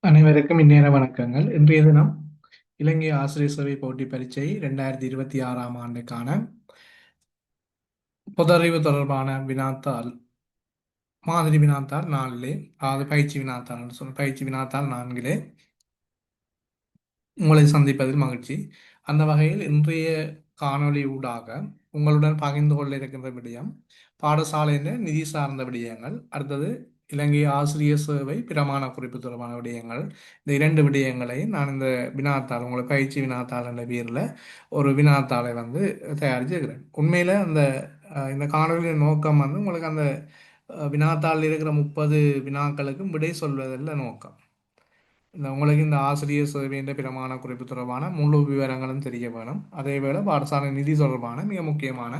அனைவருக்கும் இந்நேர வணக்கங்கள். இன்றைய தினம் இலங்கை ஆசிரியர் சேவை போட்டி பரீட்சை 2026ஆம் ஆண்டுக்கான பொதறிவு தொடர்பான வினாத்தாள் மாதிரி வினாத்தாள் 4 அதாவது பயிற்சி வினாத்தாள் என்று சொல்ல பயிற்சி வினாத்தாள் 4 உங்களை சந்திப்பதில் மகிழ்ச்சி. அந்த வகையில் இன்றைய காணொளி ஊடாக உங்களுடன் பகிர்ந்து கொள்ள இருக்கின்ற விடயம் பாடசாலையின் நிதி சார்ந்த விடயங்கள், அடுத்தது இலங்கை ஆசிரியர் சேவை பிரமாண குறிப்பு தொடர்பான விடயங்கள். இந்த இரண்டு விடயங்களை நான் இந்த வினாத்தாள் உங்களுக்கு பயிற்சி வினாத்தாள் என்ற பேரில் ஒரு வினாத்தாளை தயாரிச்சிருக்கிறேன். உண்மையில் இந்த காணொலியின் நோக்கம் உங்களுக்கு அந்த வினாத்தாளில் இருக்கிற 30 வினாக்களுக்கும் விடை சொல்வதில் நோக்கம். உங்களுக்கு இந்த ஆசிரியர் சேவையின் பிரமாண குறிப்பு தொடர்பான முழு விவரங்களும் தெரிய வேணும். அதேவேளை பாடசாலை நிதி தொடர்பான மிக முக்கியமான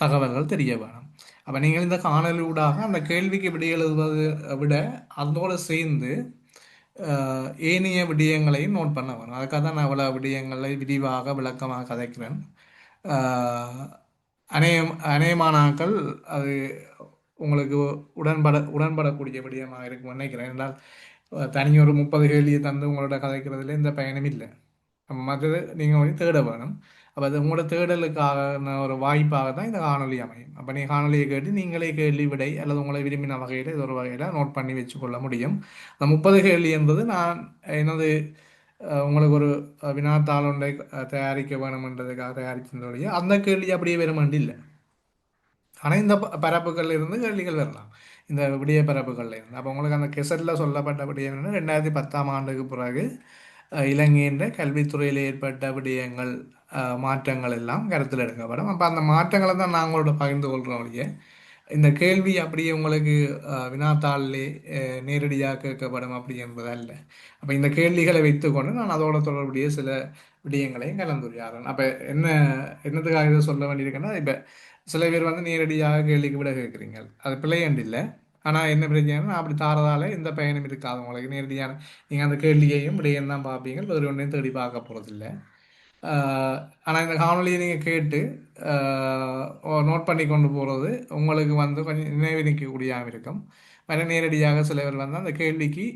தகவல்கள் தெரிய வேணும். அப்போ நீங்கள் இந்த காணொலி ஊடாக அந்த கேள்விக்கு விடை எழுதுவதை விட அதோடு சேர்ந்து ஏனைய விடயங்களையும் நோட் பண்ண வேணும். அதுக்காக தான் நான் இவ்வளோ விடயங்களை விரிவாக விளக்கமாக கதைக்கிறேன். அநேகமானாக்கள் அது உங்களுக்கு உடன்படக்கூடிய விடயமாக இருக்கும் நினைக்கிறேன். என்றால் தனி ஒரு 30 கேள்வியை தந்து உங்களோட கதைக்கிறதுல எந்த பயனும் இல்லை. மற்றது நீங்கள் தேட வேணும். அப்போ அது உங்களோட தேடலுக்கான ஒரு வாய்ப்பாக தான் இந்த காணொலி அமையும். அப்போ நீங்கள் காணொலியை கேட்டு நீங்களே கேள்வி விடை அல்லது உங்களை விரும்பின வகையில் இது ஒரு வகையில் நோட் பண்ணி வச்சுக்கொள்ள முடியும். அந்த 30 கேள்வி என்பது நான் எனது உங்களுக்கு ஒரு வினாத்தாள் ஒன்றை தயாரிக்க வேணுமென்றதுக்காக தயாரித்ததுடைய அந்த கேள்வி அப்படியே வேணுமென்று இல்லை. ஆனால் இந்த பரப்புகளில் இருந்து கேள்விகள் வரலாம், இந்த விடிய பரப்புகளில் இருந்து. அப்போ உங்களுக்கு அந்த கெசட்டில் சொல்லப்பட்ட விடயம் 2010ஆம் ஆண்டுக்கு பிறகு இலங்கையின் கல்வித்துறையில் ஏற்பட்ட விடயங்கள் மாற்றங்கள் எல்லாம் கருத்தில் எடுக்கப்படும். அப்போ அந்த மாற்றங்களை தான் நாங்களோட பகிர்ந்து கொள்கிறோம். ஒழிய இந்த கேள்வி அப்படியே உங்களுக்கு வினாத்தாளிலே நேரடியாக கேட்கப்படும் அப்படி என்பது அல்ல. அப்போ இந்த கேள்விகளை வைத்துக்கொண்டு நான் அதோட தொடர்புடைய சில விடயங்களையும் கலந்துரையாடுறேன். அப்போ என்னத்துக்காக இதை சொல்ல வேண்டியிருக்குன்னா, இப்போ சில பேர் நேரடியாக கேள்விக்கு விட கேட்குறீங்க, அது பிள்ளையண்டு இல்லை. ஆனால் என்ன பிரச்சனைனா அப்படி தாரதால இந்த பயனும் இருக்காது உங்களுக்கு. நேரடியான நீங்கள் அந்த கேள்வியையும் விடையும் தான் பார்ப்பீங்க, வேறு ஒன்றையும் தேடி பார்க்க போகிறதில்ல. ஆனால் இந்த காணொலியை நீங்கள் கேட்டு நோட் பண்ணி கொண்டு போகிறது உங்களுக்கு கொஞ்சம் நினைவு நிற்கக்கூடியதாக இருக்கும். வேறு நேரடியாக சிலவர் அந்த கேள்விக்கு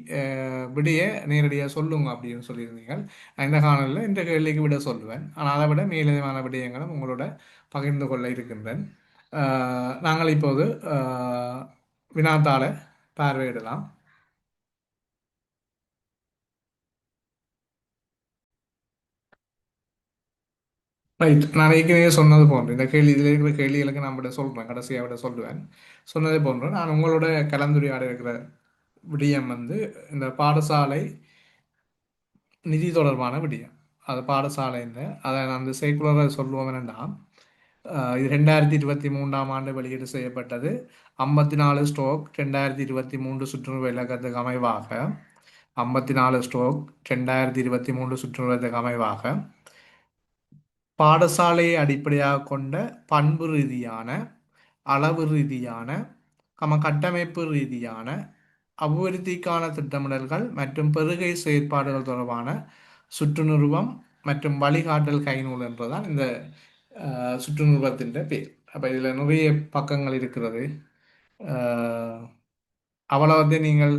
விடைய நேரடியாக சொல்லுங்க அப்படின்னு சொல்லியிருந்தீங்க. இந்த காணொலியில் இந்த கேள்விக்கு விட சொல்லுவேன். ஆனால் அதை விட மேலதிகமான விடயங்களும் உங்களோட பகிர்ந்து கொள்ள இருக்கின்றேன். நாங்கள் இப்போது வினாத்தாளை பார்வையிடலாம். ரைட், நான் ஏற்கனவே சொன்னது போன்று இந்த இதில் இருக்கிற கேள்விகளுக்கு நான் விட சொல்கிறேன், கடைசியாக விட சொல்லுவேன். சொன்னதை போன்று நான் உங்களோட கலந்துரையாட இருக்கிற விடயம் இந்த பாடசாலை நிதி தொடர்பான விடயம். அது பாடசாலைன்னு அதை நான் அந்த சைக்குலரை சொல்லுவோம் என்னென்னா, இது 2023ஆம் ஆண்டு வெளியீடு செய்யப்பட்டது. 54/2023 சுற்றுணர்வு இலக்கத்துக்கு அமைவாக 54/2023 சுற்றுணர்வுக்கு அமைவாக பாடசாலையை அடிப்படையாக கொண்ட பண்பு ரீதியான, அளவு ரீதியான, கட்டமைப்பு ரீதியான அபிவிருத்திக்கான திட்டமிடல்கள் மற்றும் பெருகை செயற்பாடுகள் தொடர்பான சுற்றுநிறுவம் மற்றும் வழிகாட்டல் கைநூல் என்றுதான் இந்த சுற்றுநிறுவத்தின் பேர். அப்போ இதில் நிறைய பக்கங்கள் இருக்கிறது. அவ்வளவு நீங்கள்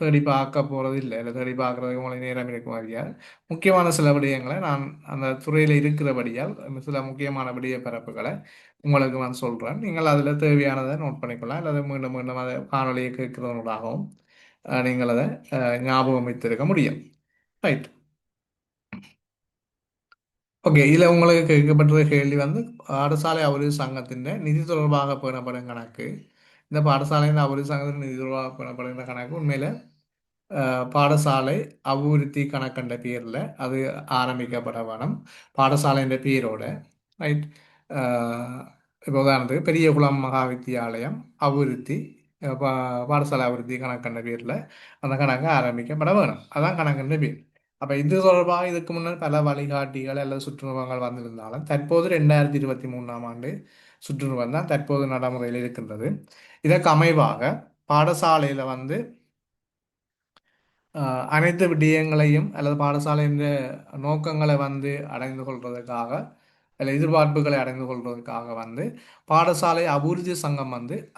தேடி பார்க்க போகிறது இல்லை தேடி பார்க்குறதுக்கு உங்களுக்கு நேரம் இருக்கும். அறியால் முக்கியமான சில விடயங்களை நான் அந்த துறையில் இருக்கிறபடியால் சில முக்கியமான விடய பரப்புகளை உங்களுக்கு நான் சொல்கிறேன். நீங்கள் அதில் தேவையானதை நோட் பண்ணிக்கலாம், அல்லது மீண்டும் மீண்டும் அதை காணொலியை கேட்கிறவங்களாகவும் நீங்கள் அதை ஞாபகம் வைத்திருக்க முடியும். Right, okay. இதில் உங்களுக்கு கேட்கப்பட்ட கேள்வி பாடசாலை அபிவிருத்தி சங்கத்தின் நிதி தொடர்பாக பேணப்படும் கணக்கு. இந்த பாடசாலையின் அபிவிருத்தி சங்கத்தின் நிதி தொடர்பாக பேணப்படுகின்ற கணக்கு உண்மையில் பாடசாலை அபிவிருத்தி கணக்கென்ற பேரில் அது ஆரம்பிக்கப்பட வேணும். பாடசாலைன்ற பேரோட ரைட். இப்போ உதாரணத்துக்கு பெரியகுளம் மகா வித்தியாலயம் அபிவிருத்தி பாடசாலை அபிவிருத்தி கணக்கென்ற பேரில் அந்த கணக்கு ஆரம்பிக்கப்பட வேணும். அதான் கணக்குன்ற பேர். அப்போ இது தொடர்பாக இதுக்கு முன்னர் பல வழிகாட்டிகள் அல்லது சுற்றுலாவங்கள் வந்திருந்தாலும் தற்போது 2023ஆம் ஆண்டு சுற்றுலாவம் தான் தற்போது நடைமுறையில் இருக்கின்றது. இதற்கு அமைவாக பாடசாலையில் அனைத்து விடயங்களையும் அல்லது பாடசாலையின் நோக்கங்களை அடைந்து கொள்வதற்காக அல்ல எதிர்பார்ப்புகளை அடைந்து கொள்வதற்காக பாடசாலை அபிவிருத்தி சங்கம்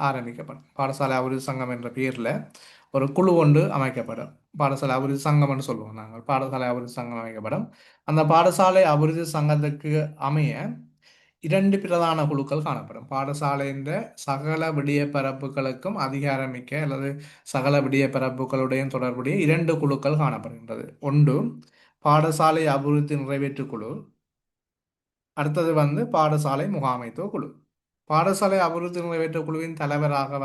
ஆரம்பிக்கப்படும். பாடசாலை அபிவிருத்தி சங்கம் என்ற பேரில் ஒரு குழு ஒன்று அமைக்கப்படும். பாடசாலை அபிவிருத்தி சங்கம் என்று சொல்லுவோம் நாங்கள். பாடசாலை அபிவிருத்தி சங்கம் அமைக்கப்படும். அந்த பாடசாலை அபிவிருத்தி சங்கத்துக்கு அமைய இரண்டு பிரதான குழுக்கள் காணப்படும். பாடசாலையின் சகல விடிய பரப்புகளுக்கும் அதிகாரமிக்க அல்லது சகல விடிய பரப்புகளுடைய தொடர்புடைய இரண்டு குழுக்கள் காணப்படுகின்றது. ஒன்று பாடசாலை அபிவிருத்தி நிறைவேற்று குழு, அடுத்தது பாடசாலை முகாமைத்துவ குழு. பாடசாலை அபிவிருத்தி நிறைவேற்று குழுவின் தலைவராக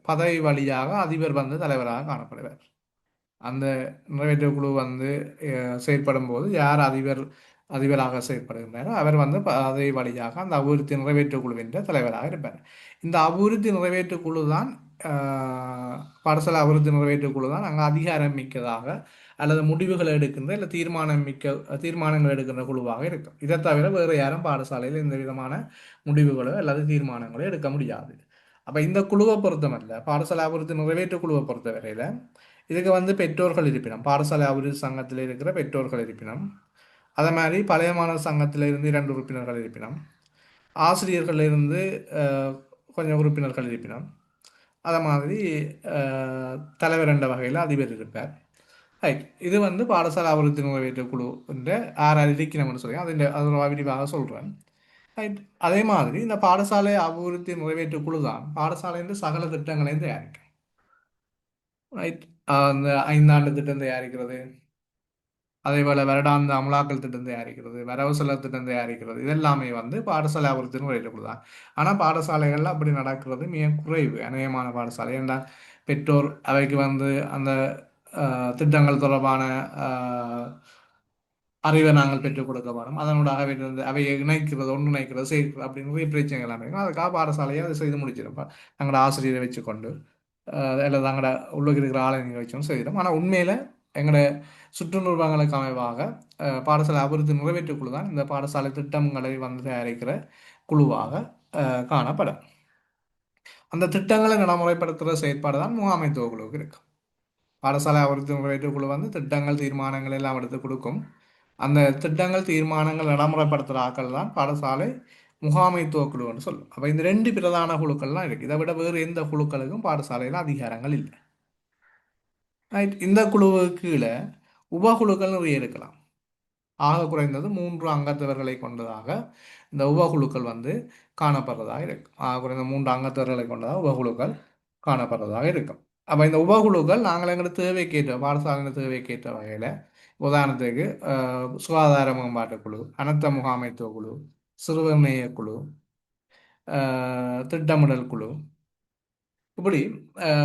பதவி வழியாக அதிபர் தலைவராக காணப்படுவார். அந்த நிறைவேற்று குழு செயற்படும் போது யார் அதிபராக செயற்படுகின்றாரோ அவர் அதே வழியாக அந்த அபிவிருத்தி நிறைவேற்று குழுவின் தலைவராக இருப்பார். இந்த அபிவிருத்தி நிறைவேற்று குழு தான் பாடசாலை அபிவிருத்தி நிறைவேற்று குழு தான் அங்கே அதிகாரம் மிக்கதாக அல்லது முடிவுகளை எடுக்கின்ற இல்லை தீர்மானங்கள் எடுக்கின்ற குழுவாக இருக்கும். இதை தவிர வேறு யாரும் பாடசாலையில் எந்த விதமான முடிவுகளோ அல்லது தீர்மானங்களோ எடுக்க முடியாது. அப்போ இந்த குழுவை பொறுத்தமல்ல, பாடசாலை அபிவிருத்தி நிறைவேற்று குழுவை பொறுத்தவரையில் இதுக்கு பெற்றோர்கள் இருப்பினம், பாடசாலை அபிவிருத்தி சங்கத்தில் இருக்கிற பெற்றோர்கள் இருப்பினம், அதே மாதிரி பழைய மாணவர் சங்கத்தில் இருந்து 2 உறுப்பினர்கள் இருப்பினம், ஆசிரியர்கள் இருந்து கொஞ்சம் உறுப்பினர்கள் இருப்பினம், அதே மாதிரி தலைவர் என்ற வகையில் அதிபர் இருப்பார். ரைட். இது பாடசாலை அபிவிருத்தி நிறைவேற்று குழு என்ற யார் இருக்கணும்னு சொல்லி அதோட விரிவாக சொல்கிறேன். ரைட். அதே மாதிரி இந்த பாடசாலை அபிவிருத்தி நிறைவேற்று குழு தான் பாடசாலையின் சகல திட்டங்களையும் தயாரிக்கும். ரைட். அந்த 5 ஆண்டு திட்டம் தயாரிக்கிறது, அதே போல் வருடாந்த அமலாக்கல் திட்டம் தயாரிக்கிறது, வரவு செலவு திட்டம் தயாரிக்கிறது, இதெல்லாமே பாடசாலை அபிவிருத்தி நிறைவேற்று குழு தான். ஆனால் பாடசாலைகளில் அப்படி நடக்கிறது மிக குறைவு, அநேகமான பாடசாலை. ஏன்னா பெற்றோர் அவைக்கு அந்த திட்டங்கள் தொடர்பான அறிவை நாங்கள் பெற்றுக் கொடுக்க வேணும். அதனூடாக அவையை இணைக்கிறது, ஒன்றிணைக்கிறது, சேர்க்கிறது அப்படி நிறைய பிரச்சனைகள் எல்லாம் இருக்கும். அதுக்காக பாடசாலையை அதை செய்து முடிச்சிடும். தங்களோட ஆசிரியரை வச்சுக்கொண்டு இல்லை தங்களோட உள்ளுக்கு இருக்கிற ஆலயங்களை வச்சும் செய்திடும். ஆனால் உண்மையில் எங்களோட சுற்று நிறுவனங்களுக்கு அமைவாக பாடசாலை அபிவிருத்தி நிறைவேற்று குழு தான் இந்த பாடசாலை திட்டங்களை தயாரிக்கிற குழுவாக காணப்படும். அந்த திட்டங்களை நடைமுறைப்படுத்துகிற செயற்பாடு தான் முகாமைத்துவ குழுவுக்கு இருக்கும். பாடசாலை அபிவிருத்தி நிறைவேற்று குழு திட்டங்கள் தீர்மானங்கள் எல்லாம் எடுத்து கொடுக்கும். அந்த திட்டங்கள் தீர்மானங்கள் நடைமுறைப்படுத்துகிற ஆக்கள் தான் பாடசாலை முகாமைத்துவ குழுன்னு சொல்லும். அப்போ இந்த 2 பிரதான குழுக்கள்லாம் இருக்குது. இதை விட வேறு எந்த குழுக்களுக்கும் பாடசாலையில் அதிகாரங்கள் இல்லை. ரைட். இந்த குழுவுக்கு கீழே உபகுழுக்கள் நிறைய இருக்கலாம். ஆக குறைந்தது 3 அங்கத்தவர்களை கொண்டதாக இந்த உபகுழுக்கள் காணப்படுறதாக இருக்கும். ஆக குறைந்த 3 அங்கத்தவர்களை கொண்டதாக உபகுழுக்கள் காணப்படுறதாக இருக்கும். அப்போ இந்த உபகுழுக்கள் நாங்கள் எங்களோட தேவைக்கேற்ற பாடசாலையின் தேவைக்கேற்ற வகையில், உதாரணத்துக்கு சுகாதார மேம்பாட்டு குழு, அனர்த்த முகாமைத்துவ குழு, சிறுவர் நேய குழு, திட்டமிடல் குழு, இப்படி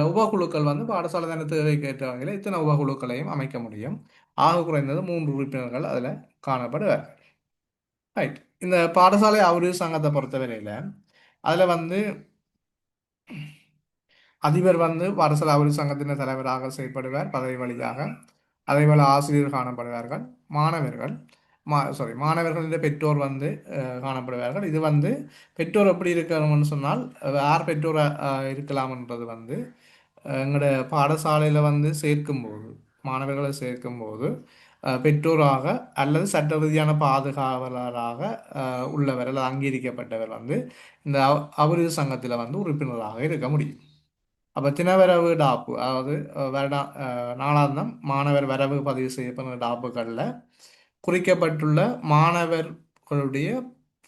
உபகுழுக்கள் பாடசாலை தான தேவைக்கேற்ற வகையில் இத்தனை உபகுழுக்களையும் அமைக்க முடியும். ஆக குறைந்தது 3 உறுப்பினர்கள் அதில் காணப்படுவார்கள். ரைட். இந்த பாடசாலை அபிவிருத்தி சங்கத்தை பொறுத்தவரையில் அதில் அதிபர் பாடசாலை அபிவிருத்தி சங்கத்தின் தலைவராக செயல்படுவார் பதவி வழியாக. அதேபோல் ஆசிரியர் காணப்படுவார்கள், மாணவர்கள் மாணவர்களின் பெற்றோர் காணப்படுவார்கள். இது பெற்றோர் எப்படி இருக்கணும்னு சொன்னால் யார் பெற்றோர் இருக்கலாம்ன்றது எங்களோட பாடசாலையில் சேர்க்கும்போது, மாணவர்களை சேர்க்கும்போது பெற்றோராக அல்லது சட்ட ரீதியான பாதுகாவலராக உள்ளவர் அல்லது அங்கீகரிக்கப்பட்டவர் இந்த அபிவிருத்தி சங்கத்தில் உறுப்பினராக இருக்க முடியும். அப்போ தினவரவு டாப்பு, அதாவது வருடா நாளாந்தம் மாணவர் வரவு பதிவு செய்யப்படுற டாப்புகளில் குறிக்கப்பட்டுள்ள மாணவர்களுடைய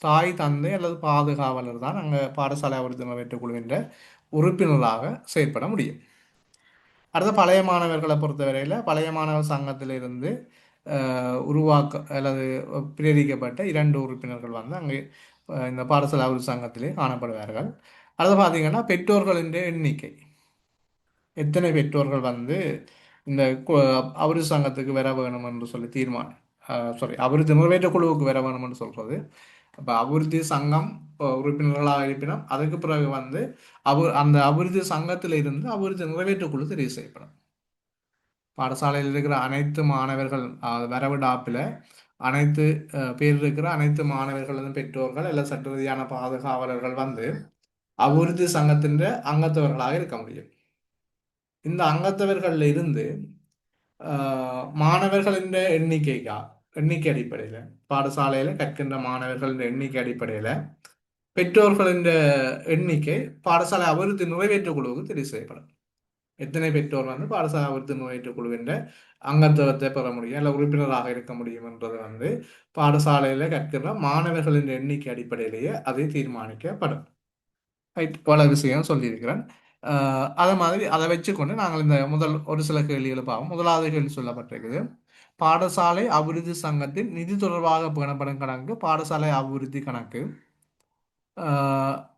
தாய் தந்தை அல்லது பாதுகாவலர் தான் அங்கே பாடசாலை அபிவிருத்தி நிறைவேற்று குழுவின் உறுப்பினராக செயற்பட முடியும். அடுத்த பழைய மாணவர்களை பொறுத்தவரையில் பழைய மாணவர் சங்கத்திலிருந்து உருவாக்க அல்லது பிரேரிக்கப்பட்ட 2 உறுப்பினர்கள் அங்கே இந்த பாடசாலை அபிவிருத்தி சங்கத்திலே காணப்படுவார்கள். அடுத்து பார்த்தீங்கன்னா பெற்றோர்களின் எண்ணிக்கை, எத்தனை பெற்றோர்கள் இந்த அபிவிருத்தி சங்கத்துக்கு வர வேணும் என்று சொல்லி அபிவிருத்தி நிறைவேற்ற குழுவுக்கு வர வேணும் என்று சொல்றது. அப்போ அபிவிருத்தி சங்கம் உறுப்பினர்களாக இருப்பினும் அதுக்கு பிறகு அந்த அபிவிருத்தி சங்கத்தில் இருந்து அபிவிருத்தி நிறைவேற்று குழு தெரிவு செய்யப்படும். பாடசாலையில் இருக்கிற அனைத்து மாணவர்கள் வரவு டாப்பில் அனைத்து பேர் இருக்கிற அனைத்து மாணவர்களதும் பெற்றோர்கள் அல்லது சட்ட ரீதியான பாதுகாவலர்கள் அபிவிருத்தி சங்கத்தின் அங்கத்தவர்களாக இருக்க முடியும். இந்த அங்கத்தவர்களில் இருந்து மாணவர்களின் எண்ணிக்கை அடிப்படையில், பாடசாலையில் கற்கின்ற மாணவர்களின் எண்ணிக்கை அடிப்படையில் பெற்றோர்களின் எண்ணிக்கை பாடசாலை அபிவிருத்தி நிறைவேற்று குழுவுக்கு தெரிவு செய்யப்படும். எத்தனை பெற்றோர் வந்து பாடசாலை அபிவிருத்தி முன்னேற்ற குழுவின் அங்கத்துவத்தை பெற முடியும் அல்ல உறுப்பினராக இருக்க முடியும் என்றது வந்து பாடசாலையில் கற்கிற மாணவர்களின் எண்ணிக்கை அடிப்படையிலேயே அது தீர்மானிக்கப்படும். ரைட், பல விஷயம் சொல்லியிருக்கிறேன். அதை மாதிரி அதை வச்சுக்கொண்டு நாங்கள் இந்த முதல் ஒரு சில கேள்விகளை பார்ப்போம். முதலாவது கேள்வி சொல்லப்பட்டிருக்குது, பாடசாலை அபிவிருத்தி சங்கத்தின் நிதி தொடர்பாக பேணப்படும் கணக்கு பாடசாலை அபிவிருத்தி கணக்கு.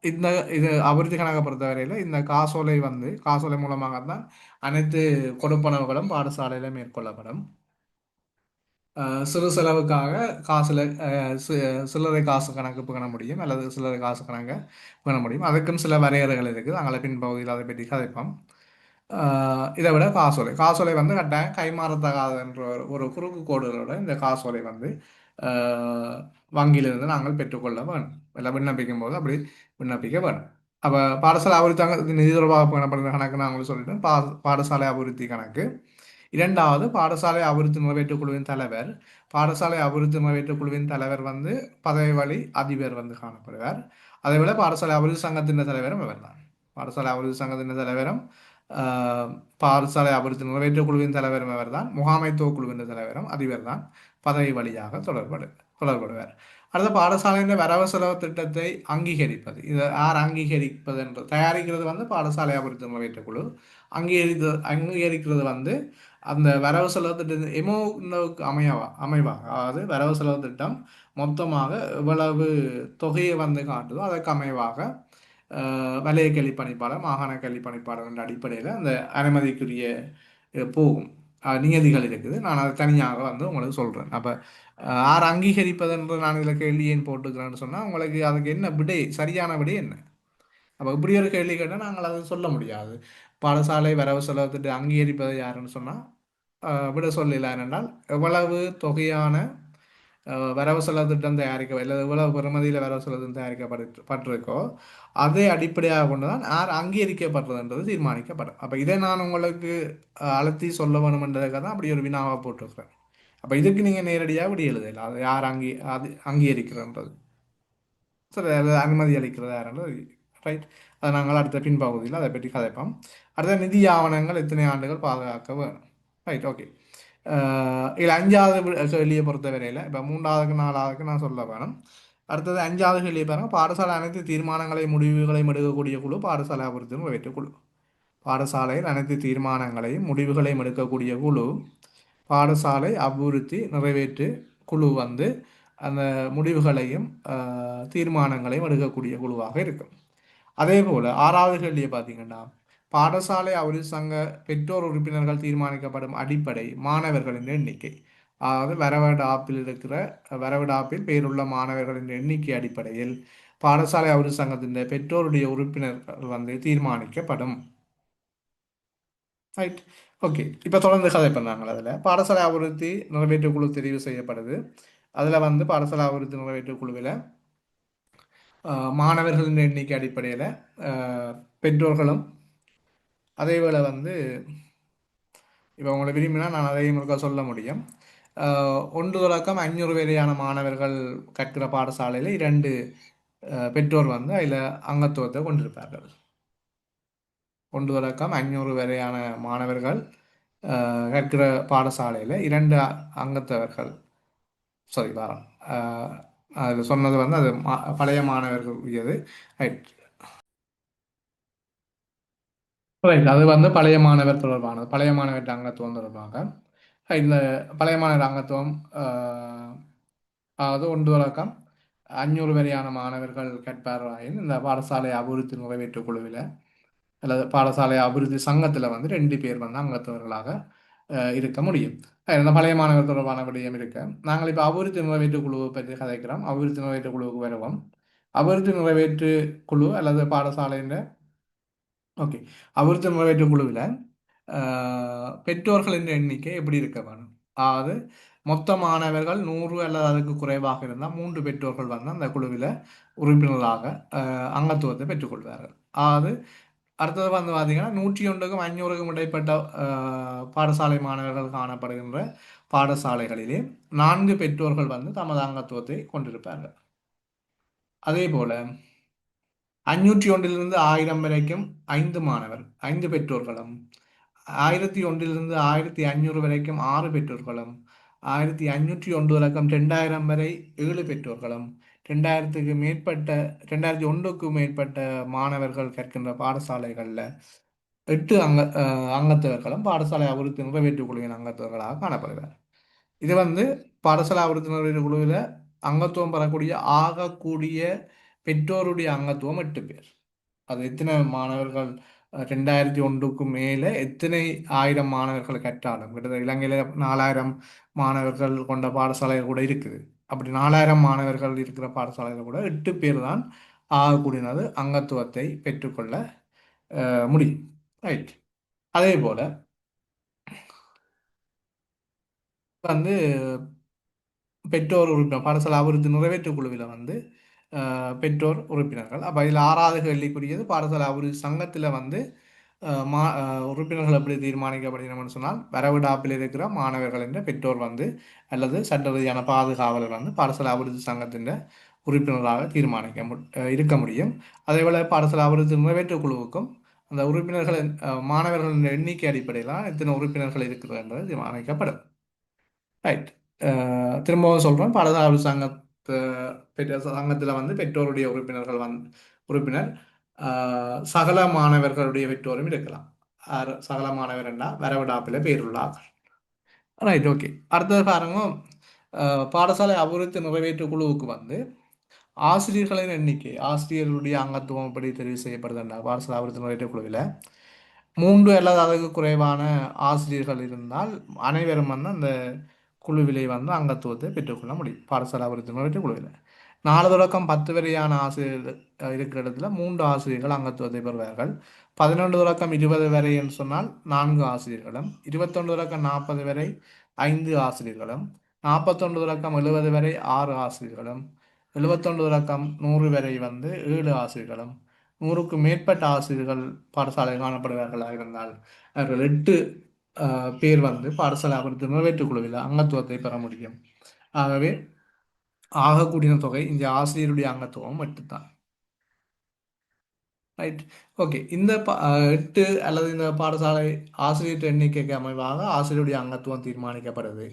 இந்த இது அபிவிருத்தி கணக்கை பொறுத்தவரையில் இந்த காசோலை வந்து காசோலை மூலமாக தான் அனைத்து கொடுப்பனவுகளும் பாடசாலையில் மேற்கொள்ளப்படும். சிறு செலவுக்காக காசுல சில்லறை காசு கணக்கு பண்ண முடியும் அல்லது சில்லறை காசு கணக்கு பண்ண முடியும். அதுக்கும் சில வரையறைகள் இருக்குது, நாங்கள் பின்பகுதியில் அதை பற்றி கதைப்போம். இதை விட காசோலை காசோலை வந்து கட்டாயம் கைமாறத்தகாத என்ற ஒரு குறுக்கு கோடுகளோட இந்த காசோலை வந்து ஆஹ், வங்கியிலிருந்து நாங்கள் பெற்றுக்கொள்ள வேணும். எல்லாம் விண்ணப்பிக்கும் போது அப்படி விண்ணப்பிக்க வேணும். அப்போ பாடசாலை அபிவிருத்தி நிதி தொடர்பாக பண்ணப்படுற கணக்கு நான் உங்களுக்கு சொல்லிட்டேன். பாடசாலை அபிவிருத்தி கணக்கு. இரண்டாவது, பாடசாலை அபிவிருத்தி நிறைவேற்றுக் குழுவின் தலைவர். பாடசாலை அபிவிருத்தி நிறைவேற்றுக் குழுவின் தலைவர் வந்து பதவி வழி அதிபர் வந்து காணப்படுவார். அதேபோல பாடசாலை அபிவிருத்தி சங்கத்தின் தலைவரும் இவர் தான். பாடசாலை அபிவிருத்தி சங்கத்தின் தலைவரும் ஆஹ், பாடசாலை அபிவிருத்தி நிறைவேற்றுக் குழுவின் தலைவரும் இவர் தான். முகாமைத்துவ குழுவின் தலைவரும் அதிபர் தான். பதவி வழியாக தொடர்படுவார். அடுத்த, பாடசாலையின் வரவு செலவு திட்டத்தை அங்கீகரிப்பது. இதை யார் அங்கீகரிப்பது என்று தயாரிக்கிறது வந்து பாடசாலை அபிவிருத்தி நிறைவேற்றுக் குழு. அங்கீகரிக்கிறது வந்து அந்த வரவு செலவு திட்டம் எமோவுக்கு அமைவாக, அதாவது வரவு செலவு திட்டம் மொத்தமாக எவ்வளவு தொகையை வந்து காட்டுதோ அதற்கு அமைவாக வலய கல்வி பணிப்பாளர், மாகாண கல்வி பணிப்பாளர் என்ற அடிப்படையில் அந்த அனுமதிக்குரிய போகும் நியதிகள் இருக்குது. நான் அதை தனியாக வந்து உங்களுக்கு சொல்கிறேன். அப்போ யார் அங்கீகரிப்பது என்று நான் இதில் கேள்வி ஏன் போட்டுக்கிறேன்னு சொன்னால், உங்களுக்கு அதுக்கு என்ன விடை, சரியான விடை என்ன? அப்போ இப்படி ஒரு கேள்வி கேட்டால் நாங்கள் அதை சொல்ல முடியாது. பாடசாலை வரவு செலவு திட்டம் அங்கீகரிப்பது யாருன்னு சொன்னால் விட சொல்லலாம். என்றால் எவ்வளவு தொகையான வரவு செலவு திட்டம் தயாரிக்க இல்லை எவ்வளவு பெறுமதியில் வரவு செலவு திட்டம் தயாரிக்கப்பட்டிருக்கோ அதை அடிப்படையாக கொண்டு தான் யார் அங்கீகரிக்கப்படுறதுன்றது தீர்மானிக்கப்படும். அப்போ இதை நான் உங்களுக்கு அழுத்தி சொல்ல வேணுமென்றதுக்காக தான் அப்படி ஒரு வினாவை போட்டிருக்கிறேன். அப்போ இதுக்கு நீங்கள் நேரடியாக இப்படி எழுதலாம், அது யார் அது அங்கீகரிக்கிறன்றது, சரி, அது அனுமதி அளிக்கிறது யாருன்றது. ரைட், அதை நாங்கள் அடுத்த பின்பகுதியில் அதை பற்றி கதைப்போம். அடுத்த, நிதி ஆவணங்கள் எத்தனை ஆண்டுகள் பாதுகாக்க வேணும். Right, okay. இதில் அஞ்சாவது கேள்வியை பொறுத்த வரையில் இப்போ மூன்றாவதுக்கு நாலாவதுக்கு நான் சொல்ல வேணும். அடுத்தது அஞ்சாவது கேள்வியை பாருங்கள், பாடசாலை அனைத்து தீர்மானங்களையும் முடிவுகளையும் எடுக்கக்கூடிய குழு பாடசாலை அபிவிருத்தி நிறைவேற்று குழு. பாடசாலையில் அனைத்து தீர்மானங்களையும் முடிவுகளையும் எடுக்கக்கூடிய குழு பாடசாலை அபிவிருத்தி நிறைவேற்று குழு வந்து அந்த முடிவுகளையும் தீர்மானங்களையும் எடுக்கக்கூடிய குழுவாக இருக்கும். அதே போல் ஆறாவது கேள்வியை பார்த்தீங்கன்னா, பாடசாலை அபிவிருத்தி சங்க பெற்றோர் உறுப்பினர்கள் தீர்மானிக்கப்படும் அடிப்படை மாணவர்களின் எண்ணிக்கை. அதாவது வரவிடாப்பில் பெயருள்ள மாணவர்களின் எண்ணிக்கை அடிப்படையில் பாடசாலை அபிவிருத்தி சங்கத்தின் பெற்றோருடைய உறுப்பினர்கள் வந்து தீர்மானிக்கப்படும். Right, okay. இப்போ தொடர்ந்து கதை பண்ணாங்களா, அதில் பாடசாலை அபிவிருத்தி நிறைவேற்று குழு தெரிவு செய்யப்படுது. அதில் வந்து பாடசாலை அபிவிருத்தி நிறைவேற்று குழுவில் மாணவர்களின் எண்ணிக்கை அடிப்படையில் பெற்றோர்களும், அதேவேளை வந்து இப்போ உங்களை விரும்பினா நான் அதையும் இருக்க சொல்ல முடியும். 1 தொடக்கம் 500 வரையான மாணவர்கள் கற்கிற பாடசாலையில் 2 பெற்றோர் வந்து அதில் அங்கத்துவத்தை கொண்டிருப்பார்கள். 1 தொடக்கம் 500 வரையான மாணவர்கள் கற்கிற பாடசாலையில் 2 அங்கத்தவர்கள், சாரி வாரம், அதில் சொன்னது வந்து அது பழைய மாணவர்கள் உரியது. ரைட், ரைட், அது வந்து பழைய மாணவர் தொடர்பானது, பழைய மாணவர் அங்கத்துவம் தொடர்பாக. இந்த பழைய மாணவர் அங்கத்துவம் அதாவது 1 தொடக்கம் 500 வரையான மாணவர்கள் கற்பாராயின் இந்த பாடசாலை அபிவிருத்தி நிறைவேற்று குழுவில் அல்லது பாடசாலை அபிவிருத்தி சங்கத்தில் வந்து 2 பேர் வந்து அங்கத்தவர்களாக இருக்க முடியும். இந்த பழைய மாணவர் தொடர்பான விடயம் இருக்க, நாங்கள் இப்போ அபிவிருத்தி நிறைவேற்று குழுவை பற்றி கதைக்கிறோம். அபிவிருத்தி நிறைவேற்று குழுவுக்கு வருவோம். அபிவிருத்தி நிறைவேற்று குழு அல்லது பாடசாலையின், ஓகே, அபிவிருத்தி நிறைவேற்று குழுவில் பெற்றோர்களின் எண்ணிக்கை எப்படி இருக்க வேணும்? அதாவது மொத்த மாணவர்கள் 100 அல்லது அதுக்கு குறைவாக இருந்தால் 3 பெற்றோர்கள் வந்து அந்த குழுவில் உறுப்பினர்களாக அங்கத்துவத்தை பெற்றுக்கொள்வார்கள். அதாவது அடுத்தது வந்து பார்த்தீங்கன்னா 101க்கும் 500க்கும் இடைப்பட்ட பாடசாலை மாணவர்கள் காணப்படுகின்ற பாடசாலைகளிலே 4 பெற்றோர்கள் வந்து தமது அங்கத்துவத்தை கொண்டிருப்பார்கள். அதே போல 501லிருந்து 1000 வரைக்கும் 5 பெற்றோர்களும், 1001 1500 வரைக்கும் 6 பெற்றோர்களும், 1501 தொடக்கம் 2000 வரை 7 பெற்றோர்களும், 2000க்கு மேற்பட்ட 2001க்கு மேற்பட்ட மாணவர்கள் கற்கின்ற பாடசாலைகளில் 8 அங்கத்தவர்களும் பாடசாலை அபிவிருத்தி நிறைவேற்று குழுவின் அங்கத்தவர்களாக காணப்படுகிறார். இது வந்து பாடசாலை அபிவிருத்தி நிறைவேற்று குழுவில் அங்கத்துவம் பெறக்கூடிய ஆகக்கூடிய பெற்றோருடைய அங்கத்துவம் 8 பேர். அது எத்தனை மாணவர்கள் 2001க்கு மேலே எத்தனை ஆயிரம் மாணவர்கள் கற்றாலும் கிட்டத்தட்ட இலங்கையில் 4000 மாணவர்கள் கொண்ட பாடசாலைகள் கூட இருக்குது. அப்படி 4000 மாணவர்கள் இருக்கிற பாடசாலைகள் கூட 8 பேர் தான் ஆகக்கூடியது அங்கத்துவத்தை பெற்றுக்கொள்ள முடியும். ரைட். அதே போல வந்து பெற்றோர் உறுப்பினர் பாடசாலை அபிவிருத்தி நிறைவேற்று குழுவில் வந்து பெற்றோர் உறுப்பினர்கள். அப்போ இதில் 6வது கேள்விக்குரியது பாடசாலை அபிவிருத்தி சங்கத்தில் வந்து உறுப்பினர்கள் எப்படி தீர்மானிக்கப்படுகிறோம்னு சொன்னால் வரவிடாப்பில் இருக்கிற மாணவர்கள் என்ற பெற்றோர் வந்து அல்லது சட்ட ரீதியான பாதுகாவலர் வந்து பாடசாலை அபிவிருத்தி சங்கத்தின் உறுப்பினராக இருக்க முடியும். அதேபோல் பாடசாலை அபிவிருத்தி நிறைவேற்று குழுவுக்கும் அந்த உறுப்பினர்களின் மாணவர்களின் எண்ணிக்கை அடிப்படையில் எத்தனை உறுப்பினர்கள் இருக்கிறது என்பது தீர்மானிக்கப்படும். ரைட். திரும்பவும் சொல்கிறேன், பாடசாலை சங்கத்தில் வந்து பெற்றோருடைய உறுப்பினர்கள் உறுப்பினர் சகல மாணவர்களுடைய பெற்றோரும் இருக்கலாம். சகல மாணவர் என்றால் வரவிடாப்பில் பேருள்ளார்கள். ரைட். ஓகே. அடுத்தது பாருங்க, பாடசாலை அபிவிருத்தி நிறைவேற்று குழுவுக்கு வந்து ஆசிரியர்களின் எண்ணிக்கை ஆசிரியர்களுடைய அங்கத்துவம் எப்படி தெரிவு செய்யப்படுது என்றால் பாடசாலை அபிவிருத்தி நிறைவேற்று குழுவில் 3 அல்லது அதற்கு குறைவான ஆசிரியர்கள் இருந்தால் அனைவரும் வந்து அந்த குழுவிலே வந்து அங்கத்துவத்தை பெற்றுக்கொள்ள முடியும். பாடசாலை அபிவிருத்தி நிறைவேற்று குழுவில் 4 தொடக்கம் 10 வரையான ஆசிரியர்கள் இருக்கிற இடத்துல 3 ஆசிரியர்கள் அங்கத்துவத்தை பெறுவார்கள். 11 தொடக்கம் 20 வரை என்று சொன்னால் 4 ஆசிரியர்களும், 21 தொடக்கம் 40 வரை 5 ஆசிரியர்களும், 41 தொடக்கம் 70 வரை 6 ஆசிரியர்களும், 71 தொடக்கம் 100 வரை வந்து 7 ஆசிரியர்களும், 100க்கு மேற்பட்ட ஆசிரியர்கள் பாடசாலை காணப்படுவார்களாக இருந்தால் அவர்கள் 8 பேர் வந்து பாடசாலை அபிவிருத்தி நிறைவேற்று குழுவில் அங்கத்துவத்தை பெற முடியும். ஆகவே ஆகக்கூடிய தொகை இந்த ஆசிரியருடைய அங்கத்துவம் மட்டும்தான். ரைட். ஓகே. இந்த 8 அல்லது இந்த பாடசாலை ஆசிரியர் எண்ணிக்கைக்கு அமைவாக ஆசிரியருடைய அங்கத்துவம் தீர்மானிக்கப்படுது.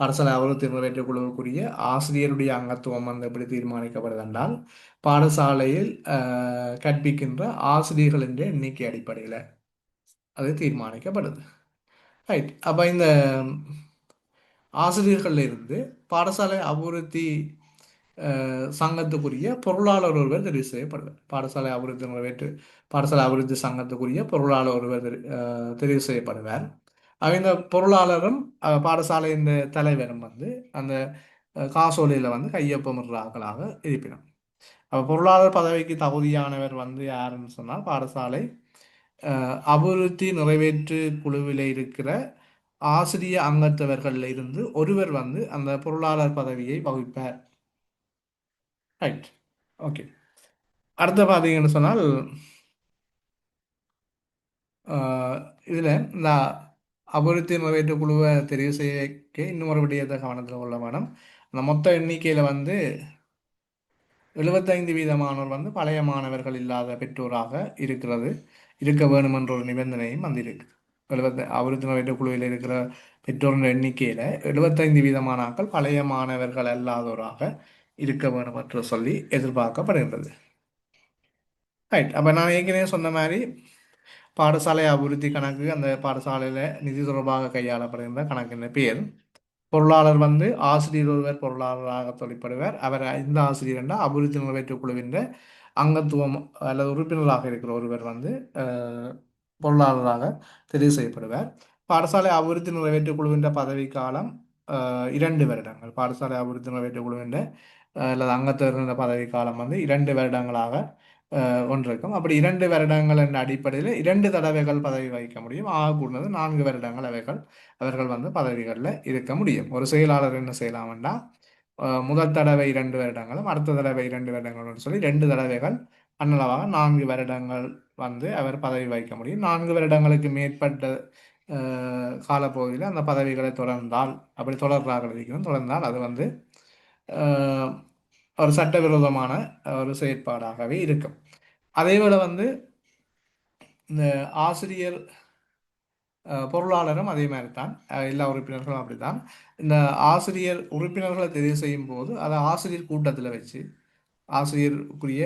பாடசாலை அபிவிருத்தி நிறைவேற்று குழுவுக்குரிய ஆசிரியருடைய அங்கத்துவம் வந்து எப்படி தீர்மானிக்கப்படுது என்றால் பாடசாலையில் கற்பிக்கின்ற ஆசிரியர்களின் எண்ணிக்கை அடிப்படையில் அது தீர்மானிக்கப்படுது. ரைட். அப்போ இந்த ஆசிரியர்கள் இருந்து பாடசாலை அபிவிருத்தி சங்கத்துக்குரிய பொருளாளர் ஒருவர் தெரிவு செய்யப்படுவார். பாடசாலை அபிவிருத்தி சங்கத்துக்குரிய பொருளாளர் ஒருவர் தெரிவு செய்யப்படுவார். இந்த பொருளாளரும் பாடசாலையின் தலைவரும் வந்து அந்த காசோலையில் வந்து கையொப்பமிடுறார்களாக இருப்பினும் அப்போ பொருளாளர் பதவிக்கு தகுதியானவர் வந்து யாருன்னு சொன்னால் பாடசாலை அபிவிருத்தி நிறைவேற்று குழுவில் இருக்கிற ஆசிரிய அங்கத்தவர்கள் இருந்து ஒருவர் வந்து அந்த பொருளாளர் பதவியை வகிப்பார். ரைட். ஓகே. அடுத்த பார்த்தீங்கன்னு சொன்னால் இதில் இந்த அபிவிருத்தி நிறைவேற்று குழுவை தெரிவு செய்ய இன்னொரு விடயத்தை கவனத்தில் கொள்ள வேணும். அந்த மொத்த எண்ணிக்கையில் வந்து 75% வந்து பழைய மாணவர்கள் இல்லாத பெற்றோராக இருக்க வேணும் என்ற ஒரு நிபந்தனையும் வந்து இருக்குது. அபிவிருத்தி நிறைவேற்று குழுவில் இருக்கிற பெற்றோர்கள் எண்ணிக்கையில் 75% ஆட்கள் பழைய மாணவர்கள் அல்லாதோராக இருக்க வேணும் என்று சொல்லி எதிர்பார்க்கப்படுகின்றது. ரைட். அப்போ நான் ஏற்கனவே சொன்ன மாதிரி பாடசாலை அபிவிருத்தி கணக்கு அந்த பாடசாலையில் நிதி தொடர்பாக கையாளப்படுகின்ற கணக்கின் பேர் பொருளாளர் வந்து ஆசிரியர் ஒருவர் பொருளாளராக தொழிற்படுவார். அவர் இந்த ஆசிரியர் என்றால் அபிவிருத்தி நிறைவேற்று குழுவின் அங்கத்துவம் அல்லது உறுப்பினராக இருக்கிற ஒருவர் வந்து பொருளாளராக தெரிவு செய்யப்படுவார். பாடசாலை அபிவிருத்தி நிறைவேற்று குழுவின் பதவிக்காலம் 2 வருடங்கள். பாடசாலை அபிவிருத்தி நிறைவேற்று குழுவின் அல்லது அங்கத்தினர் பதவி காலம் வந்து 2 வருடங்களாக ஒன்றிருக்கும். அப்படி 2 வருடங்கள் என்ற அடிப்படையில் 2 தடவைகள் பதவி வகிக்க முடியும். ஆகக்கூடாது 4 வருடங்கள் அவர்கள் வந்து பதவிகளில் இருக்க முடியும். ஒரு செயலாளர் என்ன செய்யலாம்னா முதல் தடவை 2 வருடங்களும் அடுத்த தடவை 2 வருடங்களும் சொல்லி 2 தடவைகள் அன்னளவாக 4 வருடங்கள் வந்து அவர் பதவி வகிக்க முடியும். 4 வருடங்களுக்கு மேற்பட்ட காலப்பகுதியில் அந்த பதவிகளை தொடர்ந்தால் அப்படி தொடர்ந்தால் அது வந்து ஒரு சட்டவிரோதமான ஒரு செயற்பாடாகவே இருக்கும். அதேபோல் வந்து இந்த ஆசிரியர் பொருளாளரும் அதே மாதிரி தான். எல்லா உறுப்பினர்களும் அப்படித்தான். இந்த ஆசிரியர் உறுப்பினர்களை தெரிவு செய்யும் போது அதை ஆசிரியர் கூட்டத்தில் வச்சு ஆசிரியருக்குரிய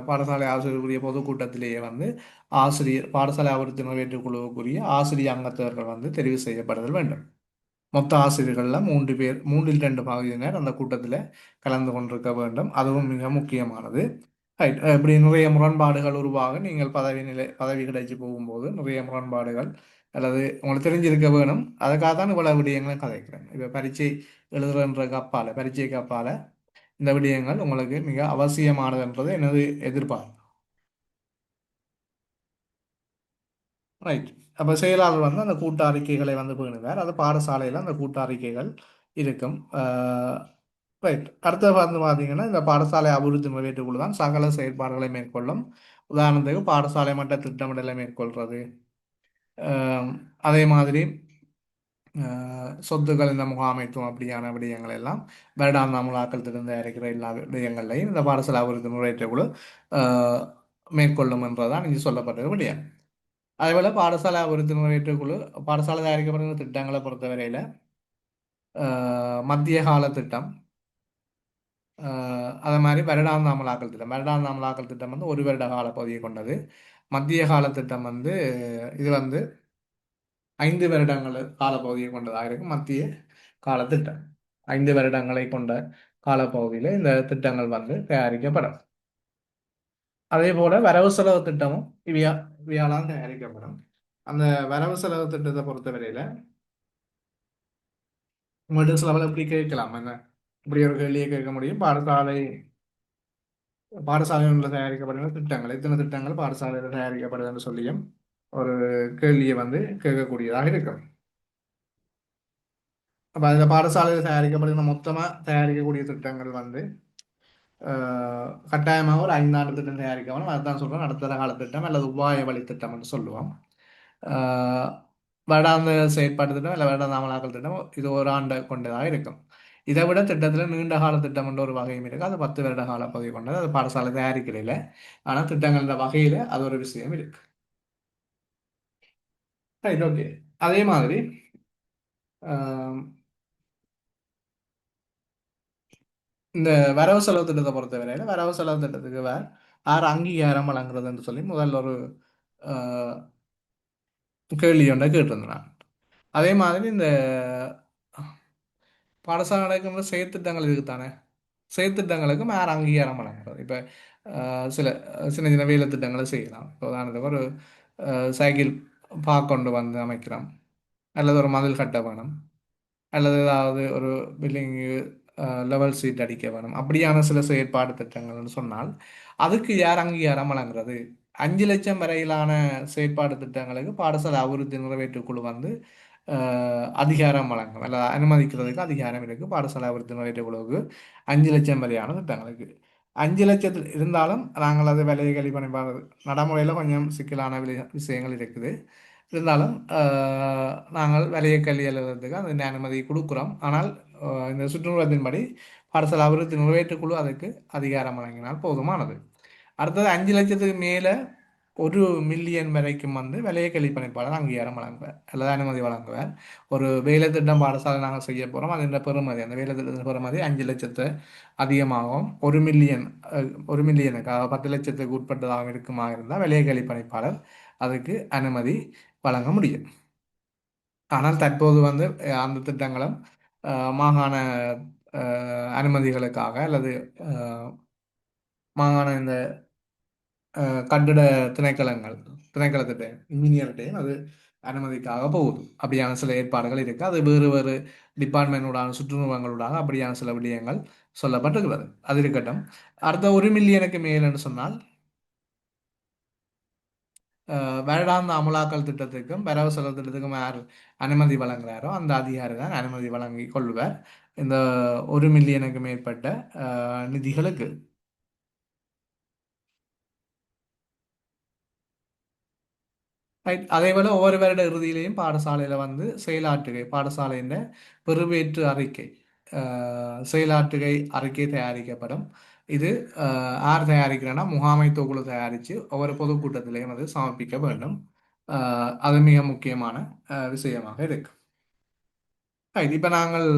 பாடசாலை ஆசிரியருக்குரிய பொதுக்கூட்டத்திலேயே வந்து பாடசாலை அபிவிருத்தி நிறைவேற்று குழுவுக்குரிய ஆசிரியர் அங்கத்தவர்கள் வந்து தெரிவு செய்யப்படுதல் வேண்டும். மொத்த ஆசிரியர்களில் 3 பேர், மூன்றில் 2 பகுதியினர் அந்த கூட்டத்தில் கலந்து கொண்டிருக்க வேண்டும். அதுவும் மிக முக்கியமானது. ரைட். இப்படி நிறைய முரண்பாடுகள் உருவாக நீங்கள் பதவி கிடைச்சு போகும்போது நிறைய முரண்பாடுகள் அல்லது உங்களுக்கு தெரிஞ்சிருக்க வேணும். அதுக்காக தான் இவ்வளவு விடயங்களும் கதைக்கிறேன். இப்போ பரீட்சை எழுதுறன்றதுக்கு அப்பால, பரீட்சைக்கு அப்பால இந்த விடயங்கள் உங்களுக்கு மிக அவசியமானதுன்றது எனது எதிர்பார்ப்பு. ரைட். அப்போ செயலாளர் வந்து அந்த கூட்ட அறிக்கைகளை வந்து பேணுவார். அது பாடசாலையில் அந்த கூட்ட அறிக்கைகள் இருக்கும். ரைட். அடுத்தது வந்து பார்த்தீங்கன்னா இந்த பாடசாலை அபிவிருத்தி நிறைவேற்றுக்குழு தான் சகல செயற்பாடுகளை மேற்கொள்ளும். உதாரணத்துக்கு பாடசாலை மட்ட திட்டமிடலை மேற்கொள்றது. ஆஹ் அதே மாதிரி சொத்துக்கள் இந்த முகாமைத்துவம் அப்படியான விடயங்கள் எல்லாம் வருடாந்த அமலாக்கல் திறந்த இருக்கிற எல்லா விடயங்களையும் இந்த பாடசாலை அபிவிருத்தி நிறைவேற்றக்குழு ஆஹ் மேற்கொள்ளும் என்றதான் இங்கு சொல்லப்பட்டது விடயம். அதேபோல பாடசாலை அபிவிருத்தி நிறைவேற்றக்குழு பாடசாலை தயாரிக்கப்படுகிற திட்டங்களை பொறுத்தவரையில் மத்திய கால திட்டம், அதே மாதிரி வருடாந்த அமலாக்கல் திட்டம். வருடாந்த அமலாக்கல் திட்டம் வந்து 1 வருட கால பகுதியை கொண்டது. மத்திய கால திட்டம் வந்து இது வந்து 5 வருடங்கள் காலப்பகுதியை கொண்டதாக இருக்கும். மத்திய கால திட்டம் 5 வருடங்களை கொண்ட காலப்பகுதியில் இந்த திட்டங்கள் வந்து தயாரிக்கப்படும். அதே போல வரவு செலவு திட்டமும் இவையால் தயாரிக்கப்படும். அந்த வரவு செலவு திட்டத்தை பொறுத்தவரையில உங்கள்கிட்ட சில எப்படி கேட்கலாம் என்ன இப்படி ஒரு கேள்வியை கேட்க முடியும். பாடசாலைகளில் தயாரிக்கப்படுகிற திட்டங்கள் எத்தனை திட்டங்கள் பாடசாலையில் தயாரிக்கப்படுதுன்னு சொல்லியும் ஒரு கேள்வியை வந்து கேட்கக்கூடியதாக இருக்கும். அப்போ அந்த பாடசாலையில் தயாரிக்கப்படுகிற மொத்தமாக தயாரிக்கக்கூடிய திட்டங்கள் வந்து கட்டாயமாக ஒரு 5 ஆண்டு திட்டம் தயாரிக்கணும். அதுதான் சொல்றோம் நடுத்தர கால திட்டம் அல்லது உபாய வழி திட்டம் என்று சொல்லுவோம். ஆஹ் வருடாந்த செயற்பாட்டு திட்டம் இல்லை வருடாந்த அமலாக்கல் திட்டம் இது 1 ஆண்டு கொண்டதாக இருக்கும். இதை விட திட்டத்தில் நீண்ட கால திட்டம் என்ற ஒரு வகையும் இருக்கு. அது 10 வருட கால பகுதி கொண்டது. அது பாடசாலை தயாரிக்கிறதில்ல. ஆனால் திட்டங்கள் வகையில் அது ஒரு விஷயம் இருக்கு. ரைட். ஓகே. அதே மாதிரி ஆஹ் இந்த வரவு செலவு திட்டத்தை பொறுத்தவரையில வரவு செலவு திட்டத்துக்கு யார் அங்கீகாரம் வழங்குறதுன்னு சொல்லி முதல்ல ஒரு ஆஹ் கேள்வி ஒன்றை கேட்டிருந்தேன் நான். அதே மாதிரி இந்த பாடசாலை நடக்கின்ற செயற்திட்டங்கள் இருக்குதானே, செயற்திட்டங்களுக்கும் யார் அங்கீகாரம் வழங்குறது. இப்போ சில சின்ன சின்ன வேலை திட்டங்களை செய்யலாம். இப்போ உதாரணத்துக்கு ஒரு சைக்கிள் பார்க் கொண்டு வந்து அமைக்கிறோம், அல்லது ஒரு மதில் கட்ட வேணும், அல்லது ஏதாவது ஒரு பில்டிங்கு லெவல் சீட் அடிக்க வேணும். அப்படியான சில செயற்பாடு திட்டங்கள்னு சொன்னால் அதுக்கு யார் அங்கீகாரம் வழங்குறது? 5 லட்சம் வரையிலான செயற்பாடு திட்டங்களுக்கு பாடசாலை அபிவிருத்தி நிறைவேற்று குழு வந்து அதிகாரம் வழங்கும் அல்ல அனுமதிக்கிறதுக்கு அதிகாரம் இருக்கு பாடசாலை அபிவிருத்தி நிறைவேற்று குழுவுக்கு. 5 லட்சம் வரையான திட்டங்களுக்கு 5 லட்சத்தில் இருந்தாலும் நாங்கள் அதை விலையை கழிப்பணி நடைமுறையில் கொஞ்சம் சிக்கலான விஷயங்கள் இருக்குது. இருந்தாலும் நாங்கள் விலையை கல்வி எழுதுறதுக்கு அந்த அனுமதி கொடுக்குறோம். ஆனால் இந்த சுற்றுலாத்தின்படி பாடசாலை அபிவிருத்தி நிறைவேற்றுக்குழு அதுக்கு அதிகாரம் வழங்கினால் போதுமானது. அடுத்தது 5 லட்சத்துக்கு மேலே 1 மில்லியன் வரைக்கும் வந்து விலையை கழிப்பணிப்பாளர் அங்கீகாரம் வழங்குவார் அல்லது அனுமதி வழங்குவார். ஒரு வேலை திட்டம் பாடசாலை நாங்கள் செய்ய போகிறோம், அது பெறுமதி அந்த வேலை திட்டத்தின் பெறுமதி 5 லட்சத்து அதிகமாகவும் 1 மில்லியன் 1 மில்லியனுக்கு 10 லட்சத்துக்கு உட்பட்டதாக இருக்குமா இருந்தால் விலையை கழிப்பணிப்பாளர் அதுக்கு அனுமதி வழங்க முடியும். ஆனால் தற்போது வந்து அந்த திட்டங்களும் மாகாண அனுமதிகளுக்காக அல்லது மாகாண இந்த கட்டிட திணைக்களங்கள் திணைக்களத்திட்ட இன்ஜினியர்கிட்டையும் அது அனுமதிக்காக போகுது. அப்படியான சில ஏற்பாடுகள் இருக்கு. அது வேறு வேறு டிபார்ட்மெண்டோட சுற்றுநிறுவனங்களோட அப்படியான சில விடயங்கள் சொல்லப்பட்டிருக்கிறது. அது இருக்கட்டும். அடுத்த 1 மில்லியனுக்கு மேல்னு சொன்னால் வருடாந்த அமலாக்கல் திட்டத்துக்கும் வரவு செலவு திட்டத்துக்கும் யார் அனுமதி வழங்குறாரோ அந்த அதிகாரி தான் அனுமதி வழங்கி கொள்வார் இந்த 1 மில்லியனுக்கு மேற்பட்ட நிதிகளுக்கு. ரைட். அதே போல ஒவ்வொரு வருட இறுதியிலையும் பாடசாலையில் வந்து செயலாற்றுகை பாடசாலையின் பெறுபேற்று அறிக்கை செயலாற்றுகை அறிக்கை தயாரிக்கப்படும். இது யார் தயாரிக்கிறேன்னா முகாமைத்துவ குழு தயாரித்து ஒவ்வொரு பொதுக்கூட்டத்திலையும் அது சமர்ப்பிக்க வேண்டும். அது மிக முக்கியமான விஷயமாக இருக்கு. இப்போ நாங்கள்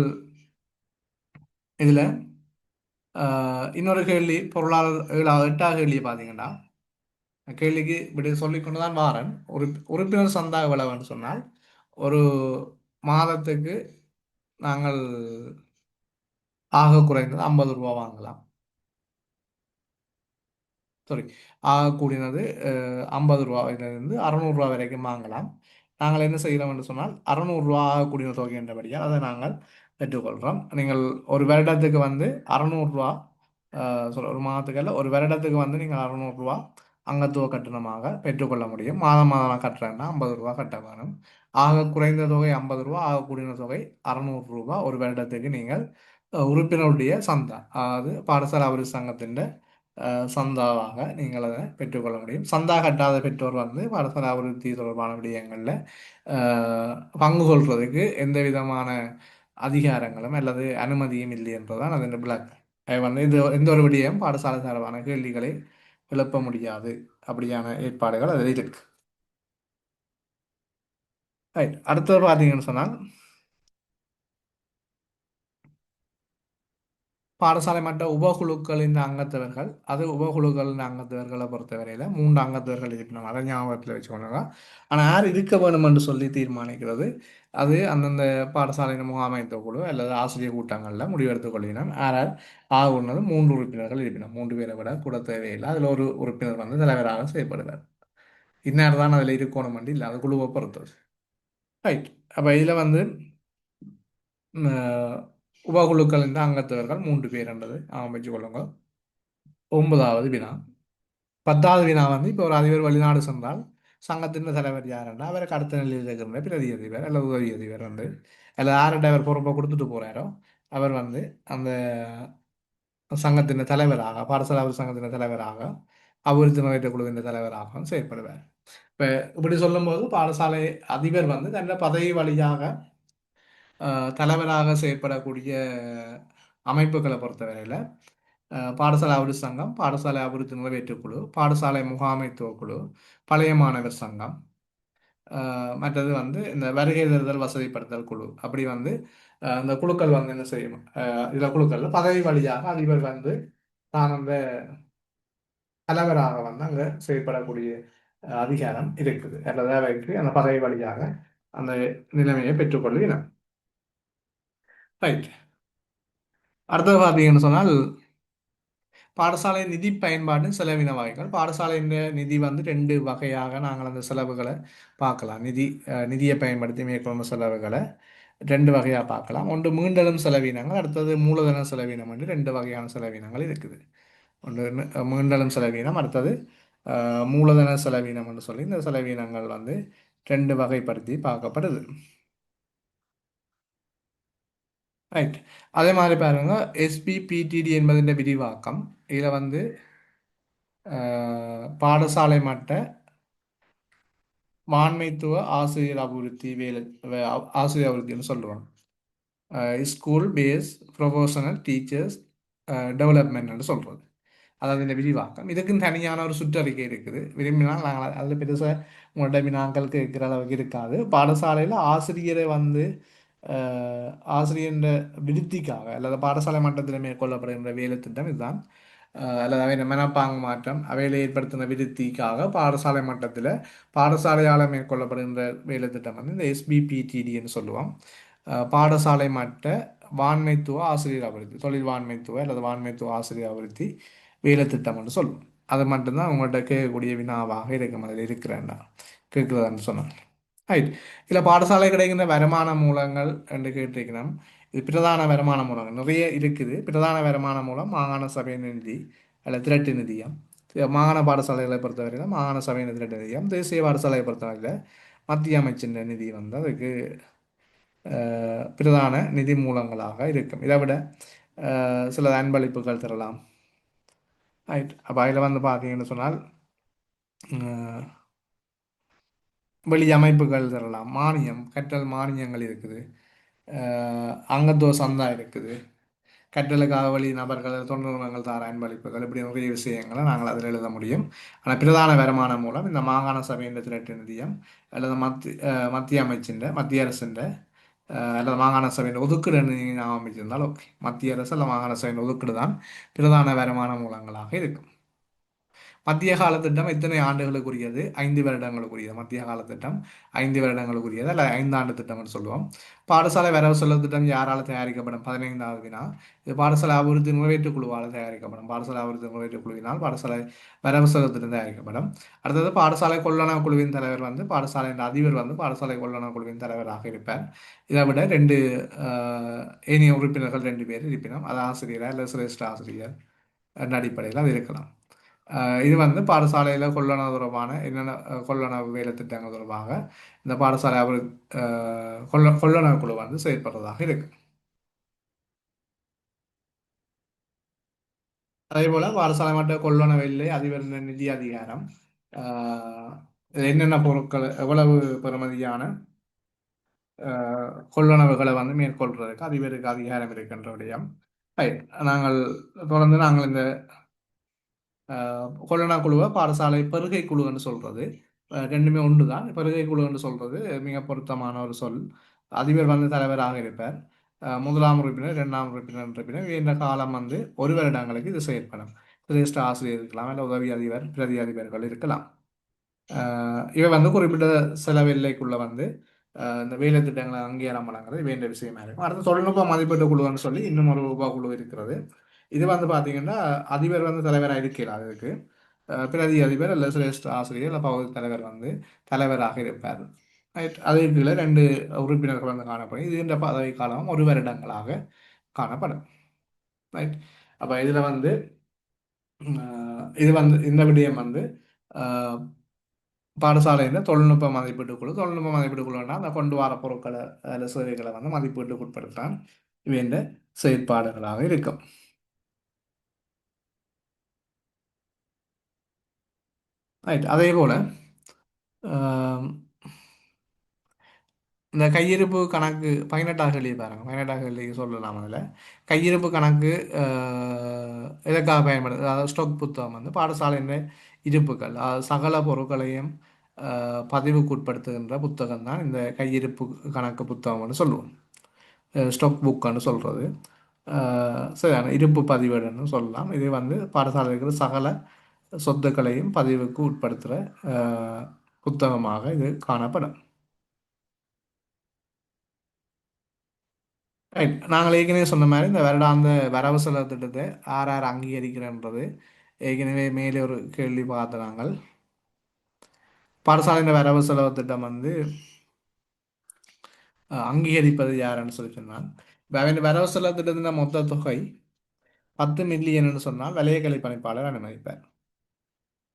இதில் இன்னொரு கேள்வி பொருளாதார எட்டாவது கேள்வியை பார்த்தீங்கன்னா, கேள்விக்கு இப்படி சொல்லிக்கொண்டு தான் வாரேன். உறுப்பினர் சந்தா எவ்வளவுன்னு சொன்னால் ஒரு மாதத்துக்கு நாங்கள் ஆக குறைந்தது 50 ரூபா வாங்கலாம். சாரி, ஆக கூடினது 50 ரூபாயிலிருந்து 600 ரூபா வரைக்கும் வாங்கலாம். நாங்கள் என்ன செய்கிறோம் என்று சொன்னால் 600 ரூபா ஆகக்கூடிய தொகை என்றபடியால் அதை நாங்கள் பெற்றுக்கொள்கிறோம். நீங்கள் ஒரு வருடத்துக்கு வந்து 600 ரூபா, ஒரு மாதத்துக்கு அல்ல, ஒரு வருடத்துக்கு வந்து நீங்கள் 600 ரூபா அங்கத்துவ கட்டணமாக பெற்றுக்கொள்ள முடியும். மாதம் மாதம் கட்டுறேன்னா 50 ரூபா கட்ட வேணும். ஆக குறைந்த தொகை 50 ரூபா, ஆக கூடின தொகை 600 ரூபா. ஒரு வருடத்துக்கு நீங்கள் உறுப்பினருடைய சந்தா, அதாவது பாடசாலை அபிவிருத்தி சங்கத்தின் சந்தாவாக நீங்கள் அதை பெற்றுக்கொள்ள முடியும். சந்தா கட்டாத பெற்றோர் வந்து பாடசாலை அபிவிருத்தி தொடர்பான விடயங்களில் பங்கு கொள்வதற்கு எந்த விதமான அதிகாரங்களும் அல்லது அனுமதியும் இல்லை என்றுதான் அதன் விளக்கம். அது வந்து இது எந்த ஒரு விடயம் பாடசாலை சார்பான கேள்விகளை எழுப்ப முடியாது. அப்படியான ஏற்பாடுகள் அதில் இருக்கு. ரைட், அடுத்தது பார்த்தீங்கன்னு சொன்னால் பாடசாலை மட்ட உபகுழுக்களின் அங்கத்தவர்கள். அது உபகுழுக்களின் அங்கத்தவர்களை பொறுத்தவரையில் 3 அங்கத்தவர்கள் இருக்கணும். அதை ஞாபகத்தில் வச்சுக்கோங்க. ஆனால் யார் இருக்க வேணும் என்று சொல்லி தீர்மானிக்கிறது அது அந்தந்த பாடசாலையின் முகாமைத்துவ குழு அல்லது ஆசிரியர் கூட்டங்களில் முடிவெடுத்துக் கொள்ளினோம். யாரால் ஆகுனது 3 உறுப்பினர்கள் இருப்பினும் 3 பேரை விட கூட தேவையில்லை. அதில் ஒரு உறுப்பினர் வந்து தலைவராக செயல்படுவார். இன்னார் தான் அதில் இருக்கணும் என்று இல்லை, அது குழுவை பொறுத்தது. ரைட். அப்போ இதில் வந்து ம், உபகுழுக்களின் அங்கத்தவர்கள் 3 பேர் என்றது அவன் வச்சுக்கொள்ளுங்க. 9வது வினா. 10வது வினா வந்து இப்போ ஒரு அதிபர் வெளிநாடு சென்றால் சங்கத்தின் தலைவர் யாருன்னா அவருக்கு அடுத்த நிலையில் இருக்கிற பிரதி அதிபர் அல்லது உதவி அதிபர் வந்து அல்லது யார்கிட்ட அவர் பொறுப்பை கொடுத்துட்டு போறாரோ அவர் வந்து அந்த சங்கத்தின் தலைவராக, பாடசாலை அவர் சங்கத்தின் தலைவராக, அபிவிருத்தி நிறைவேற்ற குழுவின் தலைவராக செயற்படுவார். இப்போ இப்படி சொல்லும்போது பாடசாலை அதிபர் வந்து தன்னுடைய பதவி வழியாக தலைவராக செயற்படக்கூடிய அமைப்புகளை பொறுத்தவரையில் பாடசாலை அபிவிருத்தி சங்கம், பாடசாலை அபிவிருத்தி நிறைவேற்றுக் குழு, பாடசாலை முகாமைத்துவ குழு, பழைய மாணவர் சங்கம், மற்றது வந்து இந்த வருகை தருதல் வசதிப்படுத்தல் குழு, அப்படி வந்து இந்த குழுக்கள் வந்து என்ன செய்யும், இதில் குழுக்களில் பதவி வழியாக அதிபர் வந்து தான் அந்த தலைவராக வந்து அங்கே செயற்படக்கூடிய அதிகாரம் இருக்குது. அல்லது அவைக்கு அந்த பதவி வழியாக அந்த நிலைமையை பெற்றுக்கொள்கிறோம். ரைட். அடுத்தது பார்த்தீங்கன்னு சொன்னால் பாடசாலை நிதி பயன்பாட்டின் செலவின வகைகள். பாடசாலையின் நிதி வந்து 2 வகையாக நாங்கள் அந்த செலவுகளை பார்க்கலாம். நிதியை பயன்படுத்தி மேற்கொள்ளும் செலவுகளை 2 வகையாக பார்க்கலாம். ஒன்று மீண்டெழும் செலவினங்கள், அடுத்தது மூலதன செலவினம் என்று 2 வகையான செலவினங்கள் இருக்குது. ஒன்று மீண்டெழும் செலவினம், அடுத்தது மூலதன செலவினம் என்று சொல்லி இந்த செலவினங்கள் வந்து 2 வகைப்படுத்தி பார்க்கப்படுது. ரைட். அதே மாதிரி பாருங்க, எஸ்பிபிடிடி என்பதின் விரிவாக்கம். இதில் வந்து பாடசாலை மட்ட மாண்மைத்துவ ஆசிரியர் அபிவிருத்தி ஆசிரியர் அபிவிருத்தின்னு சொல்லுவாங்க. ஸ்கூல் பேஸ் ப்ரொஃபஷனல் டீச்சர்ஸ் டெவலப்மெண்ட்னு சொல்கிறது. அதாவது இந்த விரிவாக்கம். இதுக்குன்னு தனியான ஒரு சுற்றறிக்கை இருக்குது. விரும்பினால் நாங்கள் அதில் பெருசாக உங்கள்கிட்ட வினாக்கள் கேட்குற அளவுக்கு இருக்காது. பாடசாலையில் ஆசிரியரை வந்து ஆசிரியர் விருத்திக்காக அல்லது பாடசாலை மட்டத்தில் மேற்கொள்ளப்படுகின்ற வேலை திட்டம் இதுதான். அல்லது அவை மனப்பாங்கு மாற்றம் அவையில் ஏற்படுத்தின விருத்திக்காக பாடசாலை மட்டத்தில் பாடசாலையால் மேற்கொள்ளப்படுகின்ற வேலை திட்டம் வந்து இந்த எஸ்பிபிடிடின்னு சொல்லுவோம். பாடசாலை மட்ட வான்மைத்துவ ஆசிரியர் அபிவிருத்தி, தொழில் வான்மைத்துவ அல்லது வான்மைத்துவ ஆசிரியர் அபிவிருத்தி வேலை திட்டம் என்று சொல்லுவோம். அது மட்டும்தான் உங்கள்கிட்ட கேட்கக்கூடிய வினாவாக இருக்கும். அதில் இருக்கிறேன்னா கேட்குறதான்னு சொன்னாங்க. ரைட். இதில் பாடசாலை கிடைக்கின்ற வருமான மூலங்கள் என்று கேட்டிருக்கணும். இது பிரதான வருமான மூலங்கள் நிறைய இருக்குது. பிரதான வருமான மூலம் மாகாண சபையின் நிதி அல்ல திரட்டு நிதியம். மாகாண பாடசாலைகளை பொறுத்தவரையில் மாகாண சபையின் திரட்டு நிதியம். தேசிய பாடசாலையை பொறுத்தவரையில் மத்திய அமைச்சின் நிதி வந்து அதுக்கு பிரதான நிதி மூலங்களாக இருக்கும். இதை விட சில அன்பளிப்புகள் தரலாம். ரைட். அப்போ அதில் வந்து பார்த்தீங்கன்னு சொன்னால் வெளி அமைப்புகள் தரலாம். மானியம், கற்றல் மானியங்கள் இருக்குது. அங்கத்துவ சந்தா இருக்குது. கற்றலுக்காக வழி நபர்கள் தொண்டு நிறுவனங்கள் தார அன்பளிப்புகள் இப்படி நிறைய விஷயங்களை நாங்கள் அதில் எழுத முடியும். ஆனால் பிரதான வருமானம் மூலம் இந்த மாகாண சபையின் திரட்டு நிதியம் அல்லது மத்திய அமைச்சின் மத்திய அரசின் அல்லது மாகாண சபையின் ஒதுக்கீடு ஞாபகம் அமைச்சிருந்தால் ஓகே, மத்திய அரசு அல்லது மாகாண சபையின் ஒதுக்கீடு தான் பிரதான வருமான மூலங்களாக இருக்கும். மத்திய கால திட்டம் எத்தனை ஆண்டுகளுக்குரியது? 5 வருடங்களுக்குரியது. மத்திய கால திட்டம் 5 வருடங்களுக்குரியது அல்ல 5 ஆண்டு திட்டம்னு சொல்லுவோம். பாடசாலை வரவு செலவு திட்டம் யாரால் தயாரிக்கப்படும்? 15வது வினா. இது பாடசாலை அபிவிருத்தி நிறைவேற்று குழுவால் தயாரிக்கப்படும். பாடசாலை அபிவிருத்தி நிறைவேற்று குழுவினால் பாடசாலை வரவு செலவு திட்டம் தயாரிக்கப்படும். அடுத்தது பாடசாலை கொள்ளளவு குழுவின் தலைவர் வந்து பாடசாலையின் அதிபர் வந்து பாடசாலை கொள்ளளவு குழுவின் தலைவராக இருப்பார். இதை விட ரெண்டு ஏனைய உறுப்பினர்கள் 2 பேர் இருப்பினும் அது ஆசிரியர் அல்லது சிரேஷ்ட ஆசிரியர் என்ற அடிப்படையில் அது இருக்கலாம். இது வந்து பாடசாலையில் கொள்ளளவு தொடர்பான என்னென்ன கொள்ளளவு வேலை திட்டங்கள் தொடர்பாக இந்த பாடசாலை அவர் கொள்ளளவு குழு வந்து செயற்படுறதாக இருக்கு. அதே போல பாடசாலை மட்ட கொள்ளளவு இல்லை அதிபர் நிதி அதிகாரம், ஆஹ், என்னென்ன பொருட்கள் எவ்வளவு பெறுமதியான கொள்ளளவுகளை வந்து மேற்கொள்றதுக்கு அதிபருக்கு அதிகாரம் இருக்கின்ற விடயம். ரைட். நாங்கள் நாங்கள் இந்த கொள்ளனா குழுவை பாடசாலை பெருகை குழுன்னு சொல்றது. ரெண்டுமே ஒன்று தான். பெருகை குழுன்னு சொல்றது மிக பொருத்தமான ஒரு சொல். அதிபர் வந்து தலைவராக இருப்பார். முதலாம் உறுப்பினர், இரண்டாம் உறுப்பினர் இந்த காலம் வந்து 1 வருடங்களுக்கு இது செயற்படும். சிரேஷ்ட ஆசிரியர் இருக்கலாம், இல்லை உதவி அதிபர், பிரதி அதிபர்கள் இருக்கலாம். இவை வந்து குறிப்பிட்ட செலவு எல்லைக்குள்ள வந்து இந்த வேலை திட்டங்களை அங்கீகாரம் வழங்குறது வேண்டிய விஷயமா இருக்கும். அடுத்து தொழில்நுட்ப மதிப்பீட்டு குழுன்னு சொல்லி இன்னும் ஒரு உபகுழு இருக்கிறது. இது வந்து பார்த்தீங்கன்னா அதிபர் வந்து தலைவராக இருக்கலாம். அதுக்கு பிரதி அதிபர் அல்லது சிரேஷ்ட ஆசிரியர் இல்லை பகுதி தலைவர் வந்து தலைவராக இருப்பார். ரைட். அதே கீழே 2 உறுப்பினர்கள் வந்து காணப்படும். இது இந்த பதவி காலம் 1 வருடங்களாக காணப்படும். ரைட். அப்போ இதில் வந்து இது வந்து இந்த விடயம் வந்து பாடசாலையில் தொழில்நுட்ப மதிப்பீட்டு குழு. தொழில்நுட்ப மதிப்பீட்டு குழுன்னா அந்த கொண்டு வர பொருட்களை அல்லது சேவைகளை வந்து மதிப்பீட்டுக்கு உட்படுத்தான் இவையின் செயற்பாடுகளாக இருக்கும். ரைட். அதே போல் இந்த கையிருப்பு கணக்கு 18ஆக எழுதி பாருங்க. 18ஆக எழுதி சொல்லலாம். அதில் கையிருப்பு கணக்கு எதற்காக பயன்படுது? அதாவது ஸ்டாக் புத்தகம் வந்து பாடசாலையின் இருப்புகள் சகல பொருட்களையும் பதிவுக்கு உட்படுத்துகின்ற புத்தகம் தான் இந்த கையிருப்பு கணக்கு புத்தகம்னு சொல்லுவோம். ஸ்டாக் புக்குன்னு சொல்கிறது. சரியான இருப்பு பதிவேடுன்னு சொல்லலாம். இது வந்து பாடசாலை இருக்கிற சகல சொத்துக்களையும் பதிவுக்கு உட்படுத்துகிற புத்தகமாக இது காணப்படும். ரைட். நாங்கள் ஏற்கனவே சொன்ன மாதிரி இந்த வருடாந்த வரவு செலவு திட்டத்தை யார் யார் அங்கீகரிக்கிறன்றது ஏற்கனவே மேலே ஒரு கேள்வி பார்த்த நாங்கள். பாடசாலையின் வரவு செலவு திட்டம் வந்து அங்கீகரிப்பது யாருன்னு சொல்லி சொன்னால், இந்த வரவு செலவு திட்டத்தின் மொத்த தொகை 10 மில்லியன் சொன்னால் வலயக்கல்வி பணிப்பாளர் அனுமதிப்பார்.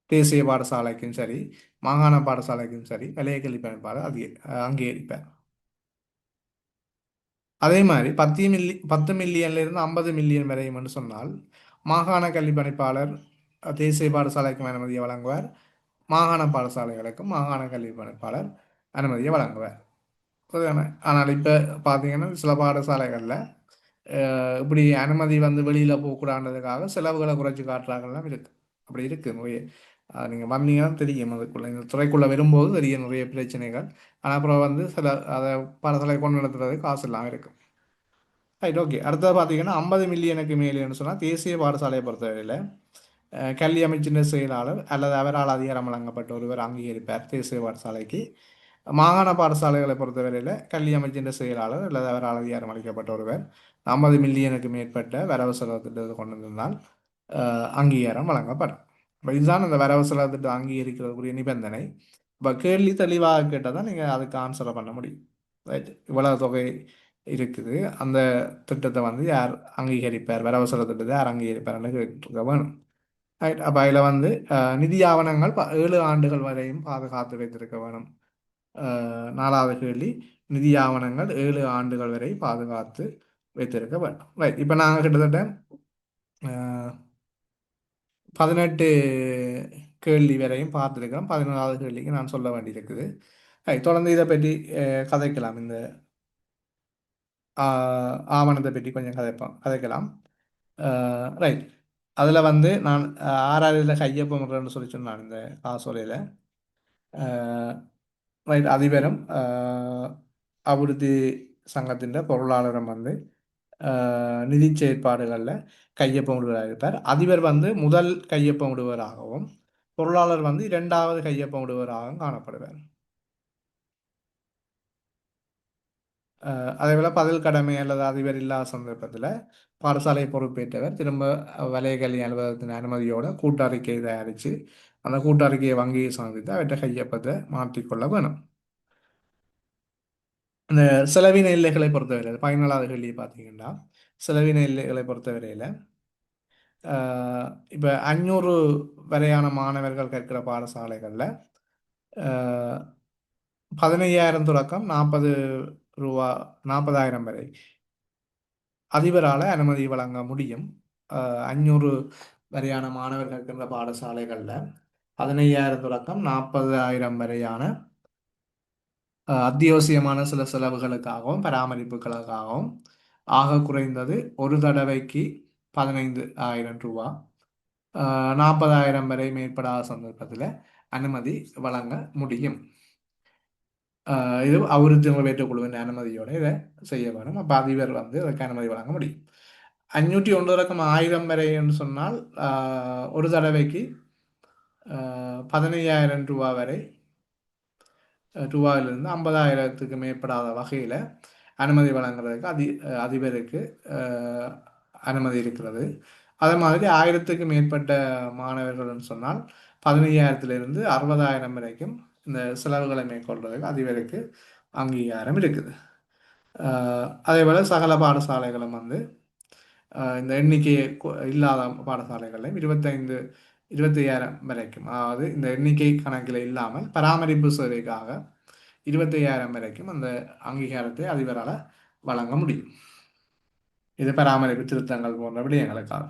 தேசிய பாடசாலைக்கும் சரி மாகாண பாடசாலைக்கும் சரி வலயக்கல்வி பணிப்பாளர் அங்கீகரிப்பார். அதே மாதிரி 10 மில்லியன்லேருந்து 50 மில்லியன் வரையும் என்று சொன்னால் மாகாண கல்வி பணிப்பாளர் தேசிய பாடசாலைக்கும் அனுமதியை வழங்குவார். மாகாண பாடசாலைகளுக்கும் மாகாண கல்வி பணிப்பாளர் அனுமதியை வழங்குவார். ஆனால் இப்போ பார்த்தீங்கன்னா சில பாடசாலைகளில் இப்படி அனுமதி வந்து வெளியில் போகக்கூடாதுன்றதுக்காக செலவுகளை குறைச்சி காட்டுறாங்கலாம் இருக்குது. அப்படி இருக்குது நிறைய. நீங்கள் வந்தீங்கன்னா தெரியும். அதுக்குள்ளே இந்த துறைக்குள்ளே வரும்போது தெரியும் நிறைய பிரச்சனைகள். ஆனால் அப்புறம் வந்து சில அதை பாடசாலை கொண்டு நடத்துறது காசு எல்லாம் இருக்குது. ரைட். ஓகே. அடுத்தது பார்த்தீங்கன்னா 50 மில்லியனுக்கு மேலேன்னு சொன்னால் தேசிய பாடசாலையை பொறுத்தவரையில் கல்வி அமைச்சின் செயலாளர் அல்லது அவரால் அதிகாரம் வழங்கப்பட்ட ஒருவர் அங்கீகரிப்பார் தேசிய பாடசாலைக்கு. மாகாண பாடசாலைகளை பொறுத்தவரையில் கல்வி அமைச்சின் செயலாளர் அல்லது அவரால் அதிகாரம் அளிக்கப்பட்ட ஒருவர் 50 மில்லியனுக்கு மேற்பட்ட வரவு செலவு திட்டத்தை கொண்டு வந்திருந்தால் அங்கீகாரம் வழங்கப்படும். இப்போ இதுதான் அந்த வரவு செலவு திட்டம் அங்கீகரிக்கிறதுக்குரிய நிபந்தனை. இப்போ கேள்வி தெளிவாக கேட்டால் தான் நீங்கள் அதுக்கு ஆன்சரை பண்ண முடியும். ரைட். இவ்வளவு தொகை இருக்குது, அந்த திட்டத்தை வந்து யார் அங்கீகரிப்பார், வரவு செலவு திட்டத்தை யார் அங்கீகரிப்பார்னு கேட்டுருக்க வேணும். ரைட். அப்போ அதில் வந்து நிதி ஆவணங்கள் 7 ஆண்டுகள் வரையும் பாதுகாத்து வைத்திருக்க வேணும். 4வது கேள்வி நிதி ஆவணங்கள் 7 ஆண்டுகள் வரை பாதுகாத்து வைத்திருக்க வேண்டும். ரைட். இப்போ நாங்கள் கிட்டத்தட்ட 18 கேள்வி வரையும் பார்த்துருக்கிறோம். 11வது கேள்விக்கு நான் சொல்ல வேண்டியிருக்குது. ரைட். தொடர்ந்து இதை பற்றி கதைக்கலாம். இந்த ஆவணத்தை பற்றி கொஞ்சம் கதைக்கலாம். ரைட். அதில் வந்து நான் ஆறாவதுல கையொப்பமிடுறேன்னு சொல்லி சொன்னான் இந்த காசோலையில். ரைட். அதிபரும் அபிவிருத்தி சங்கத்தின் பொருளாளரும் வந்து நிதி செயற்பாடுகளில் கையொப்பமிடுவராக இருப்பார். அதிபர் வந்து முதல் கையொப்பமிடுவராகவும் பொருளாளர் வந்து இரண்டாவது கையொப்பமிடுவராகவும் காணப்படுவார். அதேபோல் பதில் கடமை அல்லது அதிபர் இல்லாத சந்தர்ப்பத்தில் பாடசாலை பொறுப்பேற்றவர் திரும்ப வலய கல்வி அலுவலகத்தின் அனுமதியோட கூட்டறிக்கை தயாரித்து அந்த கூட்டறிக்கையை வங்கியை சமர்ப்பித்து அவற்றை கையொப்பத்தை மாற்றிக்கொள்ள வேணும். இந்த செலவின எல்லைகளை பொறுத்தவரையில் பயனாளர் கேள்வி பார்த்தீங்கன்னா செலவின எல்லைகளை பொறுத்தவரையில் இப்போ 500 வரையான மாணவர்கள் கற்கிற பாடசாலைகளில் 15,000 தொடக்கம் 40 ரூபா 40,000 வரை அதிபரால் அனுமதி வழங்க முடியும். 500 வரையான மாணவர்கள் கற்கின்ற பாடசாலைகளில் 15,000 தொடக்கம் 40,000 வரையான அத்தியாவசியமான சில செலவுகளுக்காகவும் பராமரிப்புகளுக்காகவும் ஆக குறைந்தது ஒரு தடவைக்கு 15,000 ரூபா 40,000 வரை மேற்படாத சந்தர்ப்பத்தில் அனுமதி வழங்க முடியும். இது அபிவிருத்தி நிறைவேற்ற குழுவின் அனுமதியோடு இதை செய்ய வேணும். அப்போ அதிபர் வந்து அதற்கு அனுமதி வழங்க முடியும். 501 தொடக்கம் 1000 வரை என்று சொன்னால் ஒரு தடவைக்கு 15,000 ரூபா வரை ரூபாயிலிருந்து 50,000த்துக்கு மேற்படாத வகையில் அனுமதி வழங்குறதுக்கு அதிபருக்கு அனுமதி இருக்கிறது. அதே மாதிரி 1000த்துக்கு மேற்பட்ட மாணவர்கள்னு சொன்னால் 15,000த்திலிருந்து 60,000 வரைக்கும் இந்த செலவுகளை மேற்கொள்றதுக்கு அதிபருக்கு அங்கீகாரம் இருக்குது. அதே போல் சகல பாடசாலைகளும் வந்து இந்த எண்ணிக்கை இல்லாத பாடசாலைகளையும் 25,000 வரைக்கும், அதாவது இந்த எண்ணிக்கை கணக்கில் இல்லாமல் பராமரிப்பு சேவைக்காக 25,000 வரைக்கும் அந்த அங்கீகாரத்தை அதிபரால் வழங்க முடியும். இது பராமரிப்பு திருத்தங்கள் போன்ற விடயங்களுக்காக.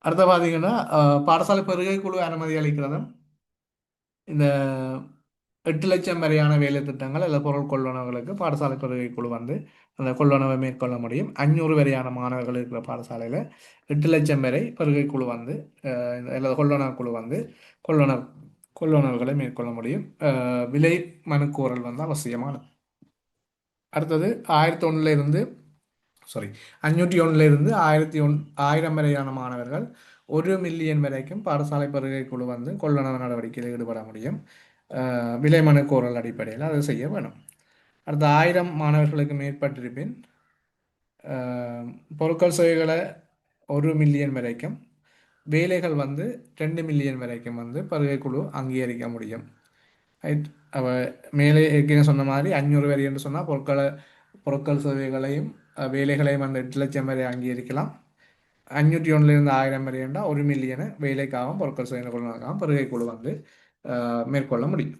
அடுத்த பார்த்தீங்கன்னா பாடசாலை பெருகை குழு அனுமதி அளிக்கிறதும் இந்த 8,00,000 வரையான வேலை திட்டங்கள் அல்லது பொருள் கொள்வனவுகளுக்கு பாடசாலை பெருகை குழு வந்து அந்த கொள்வனவை மேற்கொள்ள முடியும். 500 வரையான மாணவர்கள் இருக்கிற பாடசாலையில் 8,00,000 வரை பெருகை குழு வந்து அல்லது கொள்வனவு குழு வந்து கொள்வனவுகளை மேற்கொள்ள முடியும். விலை மனுக்கோரல் வந்து அவசியமானது. அடுத்தது 1,001 இருந்து 501 இருந்து 1000 வரையான மாணவர்கள் 1 மில்லியன் வரைக்கும் பாடசாலை பெருகை குழு வந்து கொள்வனவு நடவடிக்கையில் ஈடுபட முடியும். விலை மனுக்கோரல் அடிப்படையில் அதை செய்ய வேணும். அடுத்த 1000 மாணவர்களுக்கு மேற்பட்டிருப்பின் பொருட்கள் சேவைகளை 1 மில்லியன் வரைக்கும் வேலைகள் வந்து 2 மில்லியன் வரைக்கும் வந்து பெருகை குழு அங்கீகரிக்க முடியும். ரைட். அவ மேலே ஏற்கனவே சொன்ன மாதிரி 500 வரை என்று சொன்னால் பொருட்கள் சேவைகளையும் வேலைகளையும் வந்து 8,00,000 வரை அங்கீகரிக்கலாம். 501 1000 வரை என்றால் 1 மில்லியனை வேலைக்காகவும் பொருட்கள் சேவை கொள்வதற்காகவும் பெருகை குழு வந்து மேற்கொள்ள முடியும்.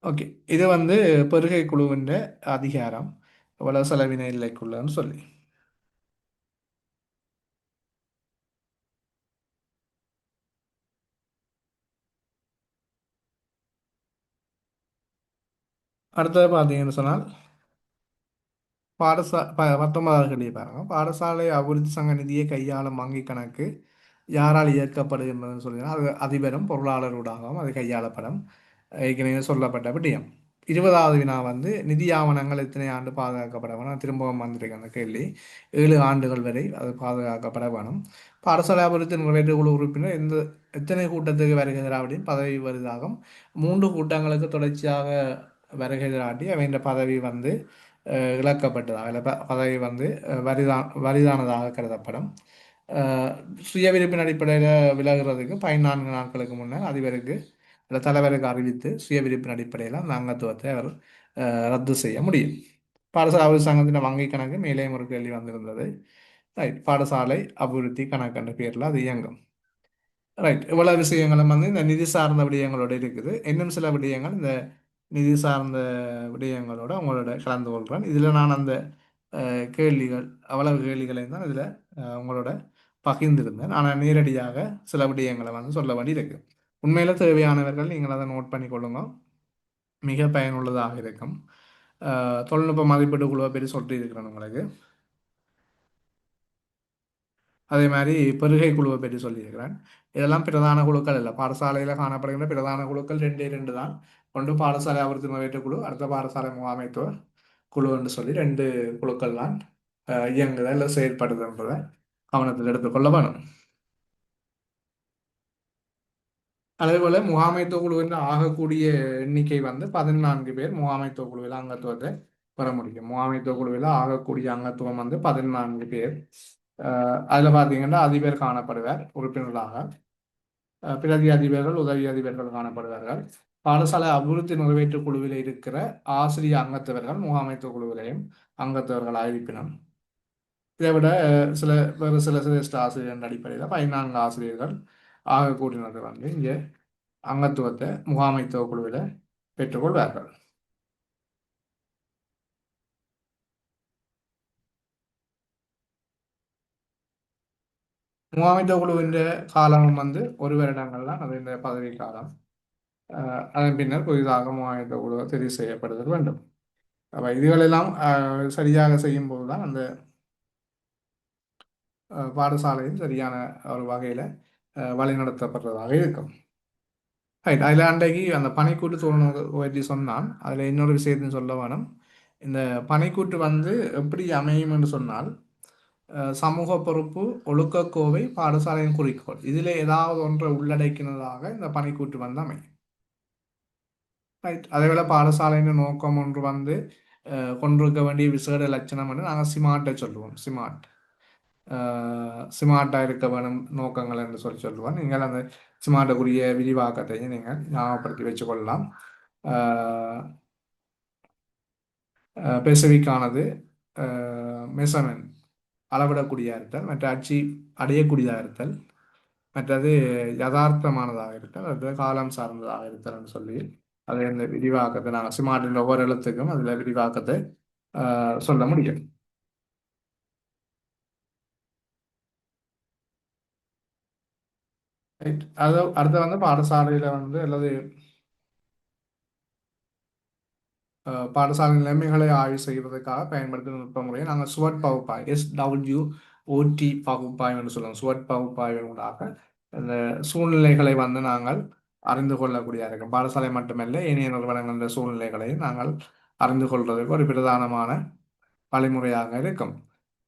ஓகே. இது வந்து பெருகை குழுவின் அதிகாரம் எவ்வளவு செலவின எல்லைக்குள்ளன்னு சொல்லி. அடுத்தது பார்த்தீங்கன்னு சொன்னால் 19வது கேள்வி பாருங்க. பாடசாலை அபிவிருத்தி சங்க நிதியை கையாளும் வங்கி கணக்கு யாரால் இயக்கப்படுகின்றதுன்னு சொல்லினா அது அதிபரும் பொருளாளரூடாகவும் அது கையாளப்படும். ஏற்கனவே சொல்லப்பட்ட விடயம். 20வது வினா வந்து நிதி ஆவணங்கள் எத்தனை ஆண்டு பாதுகாக்கப்பட வேணும். திரும்பவும் வந்திருக்கு அந்த கேள்வி. 7 ஆண்டுகள் வரை அது பாதுகாக்கப்பட வேணும். பாடசாலை அபிவிருத்தி நிறைவேற்று குழு உறுப்பினர் எத்தனை கூட்டத்துக்கு வருகிறார் அப்படின்னு பதவி வருதாகும். 3 கூட்டங்களுக்கு தொடர்ச்சியாக வருகிறாட்டி அவைன்ற பதவி வந்து இழக்கப்பட்டதாக இல்லை பதவி வந்து வரிதானதாக கருதப்படும். சுய விருப்பின் அடிப்படையில் விலகிறதுக்கு 14 நாட்களுக்கு முன்னர் அதிபருக்கு இல்லை தலைவருக்கு அறிவித்து சுய விருப்பின் அடிப்படையில் அந்த அங்கத்துவத்தை அவர் ரத்து செய்ய முடியும். பாடசாலை அபிவிருத்தி சங்கத்தின் வங்கி கணக்கு மேலே ஒரு கேள்வி வந்திருந்தது. ரைட். பாடசாலை அபிவிருத்தி கணக்கு என்ற பேரில் அது இயங்கும். ரைட். இவ்வளவு விஷயங்களும் வந்து இந்த நிதி சார்ந்த விடயங்களோட இருக்குது. இன்னும் சில விடயங்கள் இந்த நிதி சார்ந்த விடயங்களோட உங்களோட கலந்து கொள்கிறேன். இதில் நான் அந்த கேள்விகள் அவ்வளவு கேள்விகளையும் தான் இதில் உங்களோட பகிர்ந்திருந்தேன். ஆனால் நேரடியாக சில விடயங்களை வந்து சொல்ல வேண்டி இருக்கு. உண்மையில் தேவையானவர்கள் நீங்கள் அதை நோட் பண்ணி கொள்ளுங்க. மிக பயனுள்ளதாக இருக்கும். தொழில்நுட்ப மதிப்பீட்டு குழுவை பற்றி சொல்லிட்டு இருக்கிறேன் உங்களுக்கு. அதே மாதிரி பெருகை குழுவை பற்றி சொல்லியிருக்கிறேன். இதெல்லாம் பிரதான குழுக்கள் இல்லை. பாடசாலையில் காணப்படுகின்ற பிரதான குழுக்கள் ரெண்டே ரெண்டு தான். ஒன்று பாடசாலை அபிவிருத்தி நிறைவேற்று குழு, அடுத்த பாடசாலை முகாமைத்துவ குழு என்று சொல்லி ரெண்டு குழுக்கள் தான் இயங்குதல் இல்லை செயற்படுதுன்றதை கவனத்தில் எடுத்துக்கொள்ள வேணும். அதேபோல முகாமைத்துவ குழுவின் ஆகக்கூடிய எண்ணிக்கை வந்து 14 பேர் முகாமைத்துவ குழுவில் அங்கத்துவத்தை பெற முடியும். முகாமைத்துவ குழுவில் ஆகக்கூடிய அங்கத்துவம் வந்து 14 பேர். அதில் பார்த்தீங்கன்னா அதிபர் காணப்படுவார் உறுப்பினராக. பிரதி அதிபர்கள், உதவி அதிபர்கள் காணப்படுவார்கள். பாடசாலை அபிவிருத்தி நிறைவேற்று குழுவில் இருக்கிற ஆசிரிய அங்கத்தவர்கள் முகாமைத்துவ குழுவிலையும் அங்கத்தவர்களாக இருப்பினும், இதை விட சில வேறு சில சிரேஷ்ட ஆசிரியர் அடிப்படையில் 14 ஆசிரியர்கள் ஆகக்கூடியது வந்து இங்கே அங்கத்துவத்தை முகாமைத்துவ குழுவில் பெற்றுக்கொள்வார்கள். முகாமைத்துவ குழுவின் காலம் வந்து 1 வருடங்கள் தான். அது இந்த பதவி காலம். அதன் பின்னர் புதிதாக முகாமைத்துவ குழு தெரிவு செய்யப்படுதல் வேண்டும். அப்போ இதுகளெல்லாம் சரியாக செய்யும் போது தான் அந்த பாடசாலையும் சரியான ஒரு வகையில் வழிநடத்தப்படுறதாக இருக்கும். ரைட். அதில் அன்றைக்கு அந்த பனைக்கூட்டு தோழனுக்கு பற்றி சொன்னான். அதில் இன்னொரு விஷயத்தையும் சொல்ல வேணும். இந்த பனைக்கூட்டு வந்து எப்படி அமையும் என்று சொன்னால், சமூக பொறுப்பு, ஒழுக்கக்கோவை, பாடசாலையின் குறிக்கோள், இதில் ஏதாவது ஒன்றை உள்ளடக்கினதாக இந்த பனைக்கூட்டு வந்து அமையும். ரைட். அதேவேளை பாடசாலையின் நோக்கம் ஒன்று வந்து கொண்டிருக்க வேண்டிய விசேட லட்சணம் என்று நாங்கள் சிமார்ட்டை சொல்லுவோம். சிமார்ட்டாக இருக்க வேணும் நோக்கங்கள் என்று சொல்லுவோம். நீங்கள் அந்த சிமார்ட்டுக்குரிய விரிவாக்கத்தையும் நீங்கள் ஞாபகப்படுத்தி வச்சுக்கொள்ளலாம். பெசிபிக்கானது மெஷர்மெண்ட் அளவிடக்கூடிய இருத்தல், மற்ற அடையக்கூடியதாக இருத்தல், மற்றது யதார்த்தமானதாக இருத்தல், அது காலம் சார்ந்ததாக இருத்தல் என்று சொல்லி அதை அந்த விரிவாக்கத்தை நாங்கள் சிமார்ட்டின் ஒவ்வொரு எழுத்துக்கும் அதில் விரிவாக்கத்தை சொல்ல முடியும். அது அடுத்து வந்து பாடசாலையில் வந்து அல்லது பாடசாலை நிலைமைகளை ஆய்வு செய்வதற்காக பயன்படுத்தும் நுட்ப முறையை நாங்கள் சுவட் பகுப்பாய் SWOT பகுப்பாய்வு என்று சொல்லுவோம். சுவட் பகுப்பாய்வுடாக இந்த சூழ்நிலைகளை வந்து நாங்கள் அறிந்து கொள்ளக்கூடிய இருக்கும். பாடசாலை மட்டுமல்ல, ஏனைய நிறுவனங்களின் சூழ்நிலைகளையும் நாங்கள் அறிந்து கொள்வதற்கு ஒரு பிரதானமான வழிமுறையாக இருக்கும்.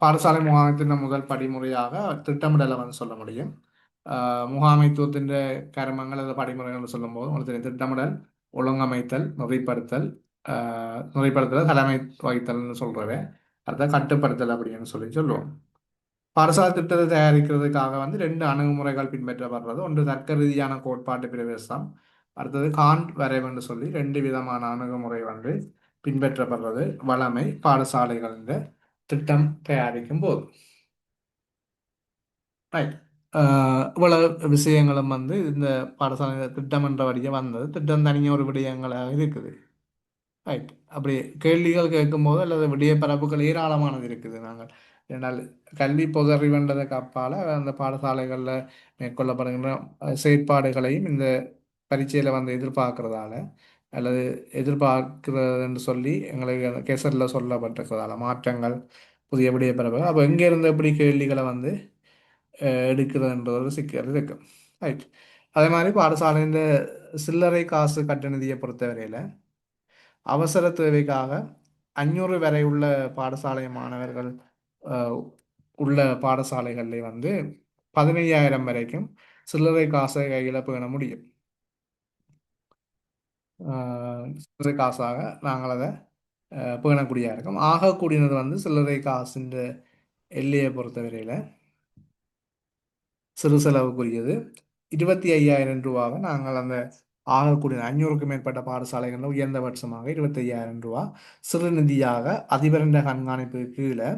பாடசாலை முகாமைத்தின் முதல் படிமுறையாக திட்டமிடலை வந்து சொல்ல முடியும். முகாமைத்துவத்தின் கருமங்கள் அல்லது படிமுறைகள் சொல்லும்போது உங்களுக்கு தெரியும். திட்டமிடல், ஒழுங்கமைத்தல், நெறிப்படுத்தல், தலைமை வகித்தல்னு சொல்றவே அடுத்த கட்டுப்படுத்தல் அப்படின்னு சொல்லுவோம். பாடசாலை திட்டத்தை தயாரிக்கிறதுக்காக வந்து 2 அணுகுமுறைகள் பின்பற்றப்படுறது. ஒன்று தர்க்க ரீதியான கோட்பாட்டு பிரவேசம், அடுத்தது காண்ட் வரைவுன்னு சொல்லி 2 விதமான அணுகுமுறை வந்து பின்பற்றப்படுறது வளமை பாடசாலைகளின் திட்டம் தயாரிக்கும் போது. ரைட். இவ்வளவு விஷயங்களும் வந்து இந்த பாடசாலை திட்டம் என்ற வழியே வந்தது. திட்டம் தனியாக ஒரு விடயங்களாக இருக்குது. ரைட். அப்படி கேள்விகள் கேட்கும்போது அல்லது விடிய பரப்புகள் ஏராளமானது இருக்குது. நாங்கள் ஏனால் கல்வி பொது அறிவுன்றதுக்கு அப்பால் அந்த பாடசாலைகளில் மேற்கொள்ளப்படுகின்ற செயற்பாடுகளையும் இந்த பரீட்சையில் வந்து எதிர்பார்க்கறதால அல்லது எதிர்பார்க்கிறதுன்னு சொல்லி எங்களுக்கு அந்த கெசட்டில் சொல்லப்பட்டிருக்கிறதால மாற்றங்கள் புதிய விடிய பரப்பு அப்போ எங்கேருந்து எப்படி கேள்விகளை வந்து எடுக்கிறதுன்ற ஒரு சிக்கல் இருக்கு. ரைட். அதே மாதிரி பாடசாலையின் சில்லறை காசு கட்டணதியை பொறுத்தவரையில் அவசர தேவைக்காக 500 வரை உள்ள பாடசாலை மாணவர்கள் உள்ள பாடசாலைகளில் வந்து 15,000 வரைக்கும் சில்லறை காசை கையில் பேண முடியும். சில்லறை காசாக நாங்கள் அதை பேணக்கூடியதாக இருக்கும். ஆகக்கூடியது வந்து சில்லறை காசுன்ற எல்லையை பொறுத்தவரையில் சிறு செலவுக்குரியது 25,000 ரூபாவை நாங்கள் அந்த ஆகக்கூடிய 500க்கும் மேற்பட்ட பாடசாலைகளில் உயர்ந்தபட்சமாக 25,000 ரூபா சிறுநிதியாக அதிபரின் கண்காணிப்பு கீழே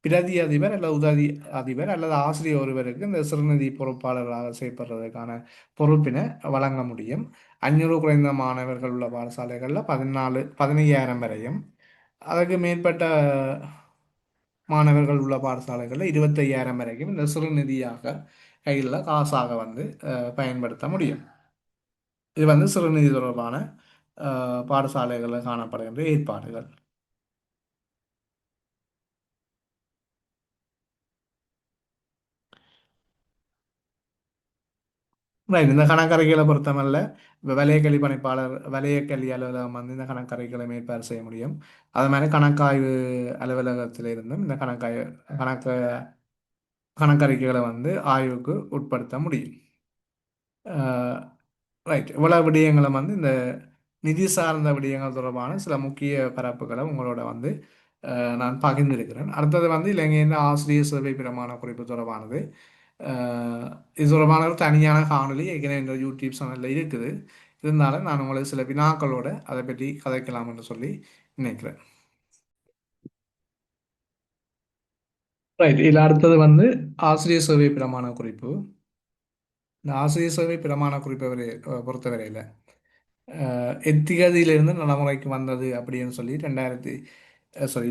பிரதி அதிபர் அல்லது உதவி அதிபர் அல்லது ஆசிரியர் ஒருவருக்கு இந்த சிறுநிதி பொறுப்பாளர்களாக செயற்படுறதுக்கான பொறுப்பினை வழங்க முடியும். 500 குறைந்த மாணவர்கள் உள்ள பாடசாலைகளில் 15,000 வரையும், அதற்கு மேற்பட்ட மாணவர்கள் உள்ள பாடசாலைகளில் 25,000 வரைக்கும் இந்த சிறுநிதியாக கையில் காசாக வந்து பயன்படுத்த முடியும். இது வந்து சிறுநிதி தொடர்பான பாடசாலைகளில் காணப்படுகின்ற ஏற்பாடுகள். ரைட். இந்த கணக்கறைகளை பொறுத்தமல்ல, இப்போ வலயக்கல்வி பணிப்பாளர் வலயக்கல்வி அலுவலகம் வந்து இந்த கணக்கறைகளை மேற்பார்வை செய்ய முடியும். அது மாதிரி கணக்காய்வு அலுவலகத்தில் இருந்தும் இந்த கணக்கு கணக்கறிக்கைகளை வந்து ஆய்வுக்கு உட்படுத்த முடியும். ரைட். இவ்வளவு விடயங்களை வந்து இந்த நிதி சார்ந்த விடயங்கள் தொடர்பான சில முக்கிய பரப்புகளை உங்களோட வந்து நான் பகிர்ந்திருக்கிறேன். அடுத்தது வந்து இலங்கையின் ஆசிரியர் சேவை பிரமாண குறிப்பு தொடர்பானது. இது தொடர்பான ஒரு தனியான காணொளி ஏற்கனவே இந்த யூடியூப் சேனலில் இருக்குது. இருந்தாலும் நான் உங்களுக்கு சில வினாக்களோட அதை பற்றி கதைக்கலாம் என்று சொல்லி நினைக்கிறேன். ரைட். இதில் அடுத்தது வந்து ஆசிரியர் சேவை பிரமாண குறிப்பு. இந்த ஆசிரியர் சேவை பிரமாண குறிப்பை பொறுத்தவரையில் எத்திகதியிலிருந்து நடைமுறைக்கு வந்தது அப்படின்னு சொல்லி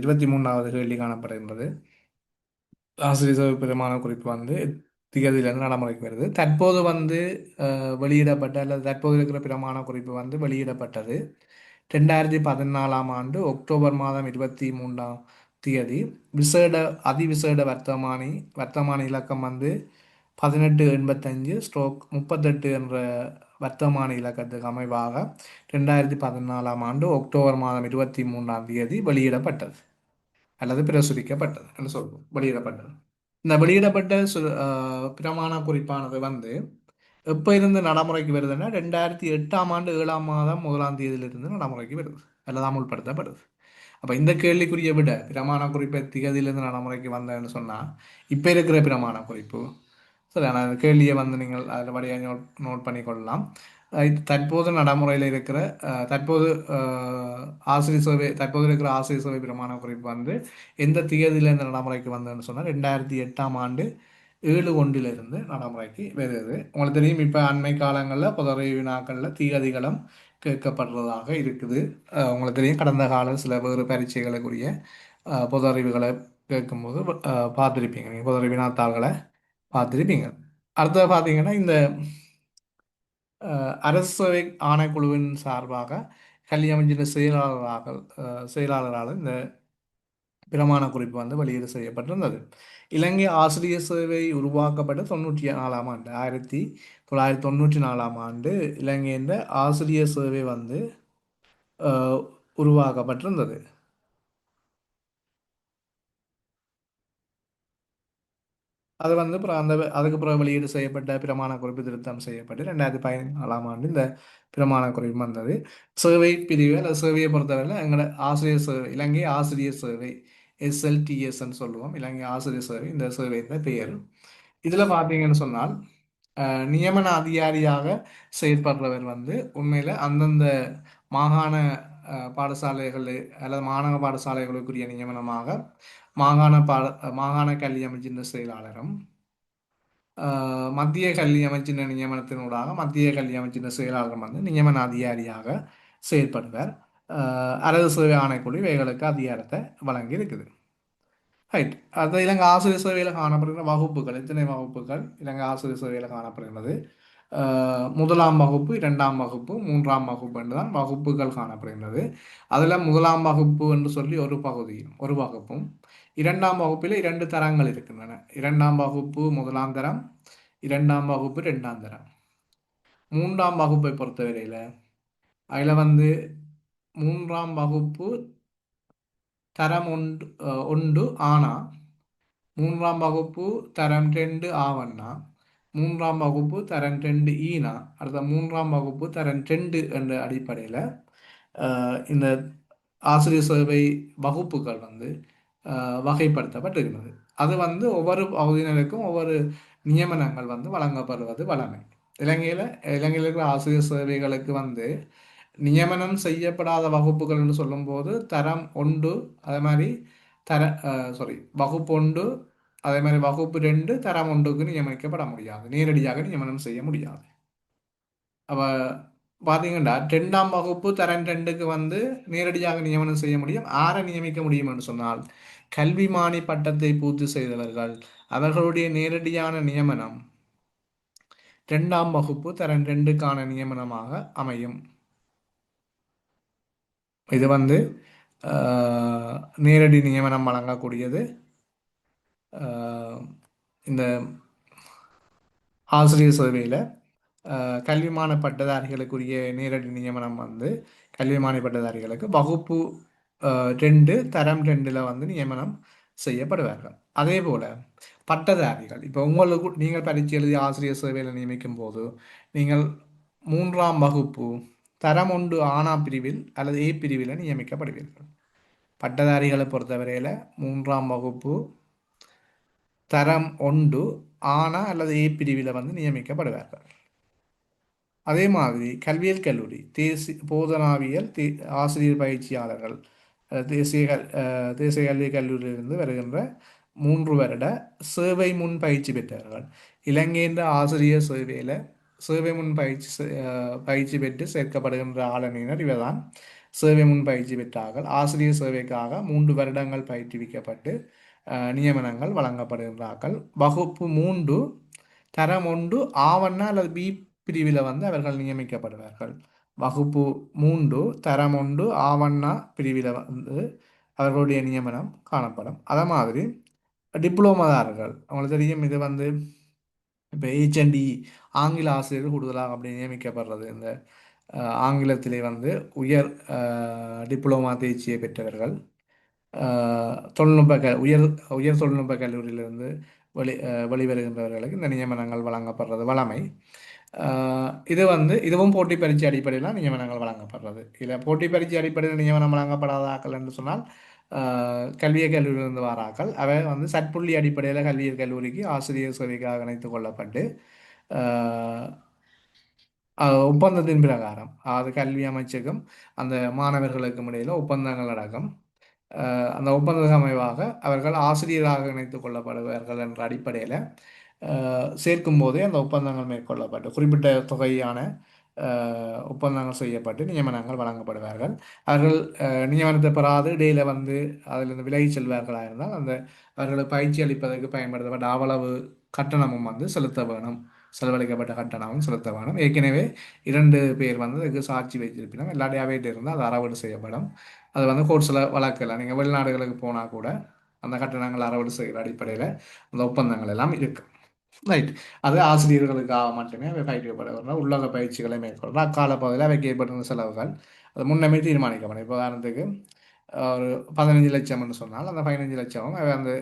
23வது கேள்வி காணப்படுகின்றது. ஆசிரியர் சேவை பிரமாண குறிப்பு வந்து திகதியிலிருந்து நடைமுறைக்கு வருது. தற்போது வந்து வெளியிடப்பட்ட அல்லது தற்போது இருக்கிற பிரமாண குறிப்பு வந்து வெளியிடப்பட்டது 2014ஆம் ஆண்டு அக்டோபர் மாதம் 23ஆம் தேதி. விசேட அதிவிசேட வர்த்தமானி இலக்கம் வந்து 1885/38 என்ற வர்த்தமானி இலக்கத்துக்கு அமைவாக 2014ஆம் ஆண்டு அக்டோபர் மாதம் 23ஆம் தேதி வெளியிடப்பட்டது அல்லது பிரசுரிக்கப்பட்டது என்று சொல்வோம். வெளியிடப்பட்டது. இந்த வெளியிடப்பட்ட பிரமாண குறிப்பானது வந்து எப்போ இருந்து நடைமுறைக்கு வருதுன்னா 2008ஆம் ஆண்டு 7ஆம் மாதம் 1ஆம் தேதியிலிருந்து நடைமுறைக்கு வருது அல்லது அமுல்படுத்தப்படுது. அப்போ இந்த கேள்விக்குரிய விட பிரமாண குறிப்பை திகதியிலிருந்து நடைமுறைக்கு வந்தேன்னு சொன்னால் இப்போ இருக்கிற பிரமாண குறிப்பு சரி. ஆனால் அந்த கேள்வியை வந்து நீங்கள் அதில் வழியாக நோட் பண்ணிக்கொள்ளலாம். தற்போது நடைமுறையில் இருக்கிற தற்போது ஆசிரியர் சேவை தற்போது இருக்கிற ஆசிரியர் சேவை பிரமாண குறிப்பு வந்து எந்த தேதியில இந்த நடைமுறைக்கு வந்ததுன்னு சொன்னால் 2008ஆம் ஆண்டு 7/1 நடைமுறைக்கு வருது. உங்களுக்கு தெரியும் இப்போ அண்மை காலங்களில் பொதறிவு வினாக்களில் தீகதிகளும் கேட்கப்படுறதாக இருக்குது. உங்களுக்கு தெரியும் கடந்த கால சில வேறு பரீட்சைகளுக்குரிய பொது அறிவுகளை கேட்கும்போது பார்த்துருப்பீங்க. நீங்கள் பொது அறிவு வினாத்தாள்களை பார்த்துருப்பீங்க. அடுத்தது பார்த்தீங்கன்னா இந்த அரசு சேவை ஆணைக்குழுவின் சார்பாக கல்வி அமைச்சின் செயலாளரால் இந்த பிரமாண குறிப்பு வந்து வெளியீடு செய்யப்பட்டிருந்தது. இலங்கை ஆசிரியர் சேவை உருவாக்கப்பட்ட 94ஆம் ஆண்டு 1994ஆம் ஆண்டு இலங்கையின் ஆசிரியர் சேவை வந்து அஹ், உருவாக்கப்பட்டிருந்தது. அது வந்து அப்புறம் அதுக்கு பிறகு வெளியீடு செய்யப்பட்ட பிரமாண குறிப்பு திருத்தம் செய்யப்பட்டு 2014ஆம் ஆண்டு இந்த பிரமாண குறிப்பு வந்தது. சேவை பிரிவு அல்லது சேவையை பொறுத்தவரையில் எங்களோட ஆசிரியர் சேவை இலங்கை ஆசிரியர் சேவை SLTSன்னு சொல்லுவோம். இலங்கை ஆசிரியர் சேவை இந்த சேவை தான் பெயர். இதில் பார்த்தீங்கன்னு சொன்னால் நியமன அதிகாரியாக செயற்படுறவர் வந்து உண்மையில் அந்தந்த மாகாண பாடசாலைகள் அல்லது மாணவ பாடசாலைகளுக்குரிய நியமனமாக மாகாண பாட மாகாண கல்வி அமைச்சின் செயலாளரும் மத்திய கல்வி அமைச்சின் நியமனத்தினூடாக மத்திய கல்வி அமைச்சின் செயலாளரும் வந்து நியமன அதிகாரியாக செயற்படுவார். அரசு சேவை ஆணைக்குழு இவைகளுக்கு அதிகாரத்தை வழங்கி இருக்குது. ரைட். அது இலங்கை ஆசிரியர் சேவையில் காணப்படுகிற வகுப்புகள் எத்தனை வகுப்புகள் இலங்கை ஆசிரியர் சேவையில் காணப்படுகிறது? முதலாம் வகுப்பு, 2ஆம் வகுப்பு, 3ஆம் வகுப்பு என்று தான் வகுப்புகள் காணப்படுகின்றது. அதில் முதலாம் வகுப்பு என்று சொல்லி ஒரு பகுதியும் ஒரு வகுப்பும், 2ஆம் வகுப்பில் 2 தரங்கள் இருக்கின்றன. 2ஆம் வகுப்பு முதலாம் தரம், 2ஆம் வகுப்பு 2ஆம் தரம். 3ஆம் வகுப்பை பொறுத்தவரையில் அதில் வந்து 3ஆம் வகுப்பு தரம் ஒன்று ஆனா, 3ஆம் வகுப்பு தரம் 2 ஆவண்ணா, 3ஆம் வகுப்பு தரம் 2 ஈனா, அடுத்த 3ஆம் வகுப்பு தரம் 2 என்ற அடிப்படையில் இந்த ஆசிரியர் சேவை வகுப்புகள் வந்து வகைப்படுத்தப்பட்டிருக்கிறது. அது வந்து ஒவ்வொரு பகுதியினருக்கும் ஒவ்வொரு நியமனங்கள் வந்து வழங்கப்படுவது வழமை. இலங்கையில் இலங்கையில் இருக்கிற ஆசிரியர் சேவைகளுக்கு வந்து நியமனம் செய்யப்படாத வகுப்புகள் என்று சொல்லும்போது தரம் ஒன்று அதே மாதிரி தர சாரி வகுப்பு ஒன்று அதே மாதிரி வகுப்பு 2 தரம் ஒன்றுக்கு நியமிக்கப்பட முடியாது. நேரடியாக நியமனம் செய்ய முடியாது. அவ பார்த்தீங்கன்னா 2ஆம் வகுப்பு தரம் 2க்கு வந்து நேரடியாக நியமனம் செய்ய முடியும். ஆரை நியமிக்க முடியும் என்று சொன்னால் கல்விமானி பட்டத்தை பூர்த்தி செய்தவர்கள் அவர்களுடைய நேரடியான நியமனம் 2ஆம் வகுப்பு தரம் 2க்கான நியமனமாக அமையும். இது வந்து நேரடி நியமனம் வழங்கக்கூடியது இந்த ஆசிரியர் சேவையில் கல்விமான பட்டதாரிகளுக்குரிய நேரடி நியமனம் வந்து கல்விமான பட்டதாரிகளுக்கு வகுப்பு 2 தரம் 2ல் வந்து நியமனம் செய்யப்படுவார்கள். அதே போல பட்டதாரிகள் இப்போ உங்களுக்கு நீங்கள் பரீட்சை எழுதி ஆசிரியர் சேவையில் நியமிக்கும் போது நீங்கள் 3ஆம் வகுப்பு தரம் 1 ஆனா பிரிவில் அல்லது ஏ பிரிவில் நியமிக்கப்படுவீர்கள். பட்டதாரிகளை பொறுத்தவரையில் 3ஆம் வகுப்பு தரம் 1 ஆனா அல்லது ஏ பிரிவில் வந்து நியமிக்கப்படுவார்கள். அதே மாதிரி கல்வியியல் கல்லூரி போதனாவியல் ஆசிரியர் பயிற்சியாளர்கள் தேசிய கல்வி கல்லூரியிலிருந்து வருகின்ற 3 வருட சேவை முன் பயிற்சி பெற்றவர்கள் இலங்கையின் ஆசிரியர் சேவையில் சேவை முன் பயிற்சி பெற்று சேர்க்கப்படுகின்ற ஆளுநர் இவர்தான் சேவை முன் பயிற்சி பெற்றார்கள். ஆசிரியர் சேவைக்காக 3 வருடங்கள் பயிற்றுவிக்கப்பட்டு நியமனங்கள் வழங்கப்படுகின்றார்கள். வகுப்பு 3 தரம் 1 ஆவண்ணா அல்லது பி பிரிவில் வந்து அவர்கள் நியமிக்கப்படுவார்கள். வகுப்பு 3 தரம் 1 ஆவண்ணா பிரிவில் வந்து அவர்களுடைய நியமனம் காணப்படும். அதே மாதிரி டிப்ளோமாதாரர்கள் அவங்களுக்கு தெரியும். இது வந்து இப்போ ஹெச்என்டி ஆங்கில ஆசிரியர்கள் கூடுதலாக அப்படி நியமிக்கப்படுறது. இந்த ஆங்கிலத்திலே வந்து உயர் டிப்ளோமா தேர்ச்சியை பெற்றவர்கள் தொழில்நுட்ப உயர் உயர் தொழில்நுட்ப கல்லூரியிலிருந்து வெளிவருகின்றவர்களுக்கு இந்த நியமனங்கள் வழங்கப்படுறது வழமை. இது வந்து இதுவும் போட்டி பரீட்சை அடிப்படையில் நியமனங்கள் வழங்கப்படுறது. இதில் போட்டி பரீட்சை அடிப்படையில் நியமனம் வழங்கப்படாதாக்கள் என்று சொன்னால் கல்வியற் கல்லூரியிலிருந்து வாராக்கள் அவை வந்து சட்புள்ளி அடிப்படையில் கல்வியற் கல்லூரிக்கு ஆசிரியர் சேவைக்காக இணைத்துக் கொள்ளப்பட்டு ஒப்பந்தத்தின் பிரகாரம் அதாவது கல்வி அமைச்சகம் அந்த மாணவர்களுக்கும் இடையில் ஒப்பந்தங்கள் நடக்கும். அந்த ஒப்பந்தம் அமைவாக அவர்கள் ஆசிரியராக இணைத்துக் கொள்ளப்படுவார்கள் என்ற அடிப்படையில் சேர்க்கும் போதே அந்த ஒப்பந்தங்கள் மேற்கொள்ளப்பட்டு குறிப்பிட்ட தொகையான ஒப்பந்தங்கள் செய்யப்பட்டு நியமனங்கள் வழங்கப்படுவார்கள். அவர்கள் நியமனத்தை பெறாது இடையில வந்து அதிலிருந்து விலகி செல்வார்களாக இருந்தால் அந்த அவர்களை பயிற்சி அளிப்பதற்கு பயன்படுத்தப்பட்ட அவ்வளவு கட்டணமும் வந்து செலுத்த வேணும். செலவழிக்கப்பட்ட கட்டணமும் செலுத்த வேணும். ஏற்கனவே 2 பேர் வந்து அதுக்கு சாட்சி வைத்திருப்பினும் எல்லாடைய அவையிட்டு இருந்தால் அது அறவீடு செய்யப்படும். அது வந்து கோர்ட்ஸில் வழக்கில் நீங்கள் வெளிநாடுகளுக்கு போனால் கூட அந்த கட்டணங்கள் அறவீடு செய்கிற அடிப்படையில் அந்த ஒப்பந்தங்கள் எல்லாம் இருக்கு. ரைட். அது ஆசிரியர்களுக்காக மட்டுமே அவை பயிற்சிக்கப்படுகின்றன. உள்ளக பயிற்சிகளை மேற்கொள்கிற அக்கால பகுதியில் அவைக்கு ஏற்படுகின்ற செலவுகள் அது முன்னமே தீர்மானிக்கப்படும். இப்போ உதாரணத்துக்கு ஒரு 15 லட்சம் என்று சொன்னால் அந்த 15 லட்சமும் அவை அந்த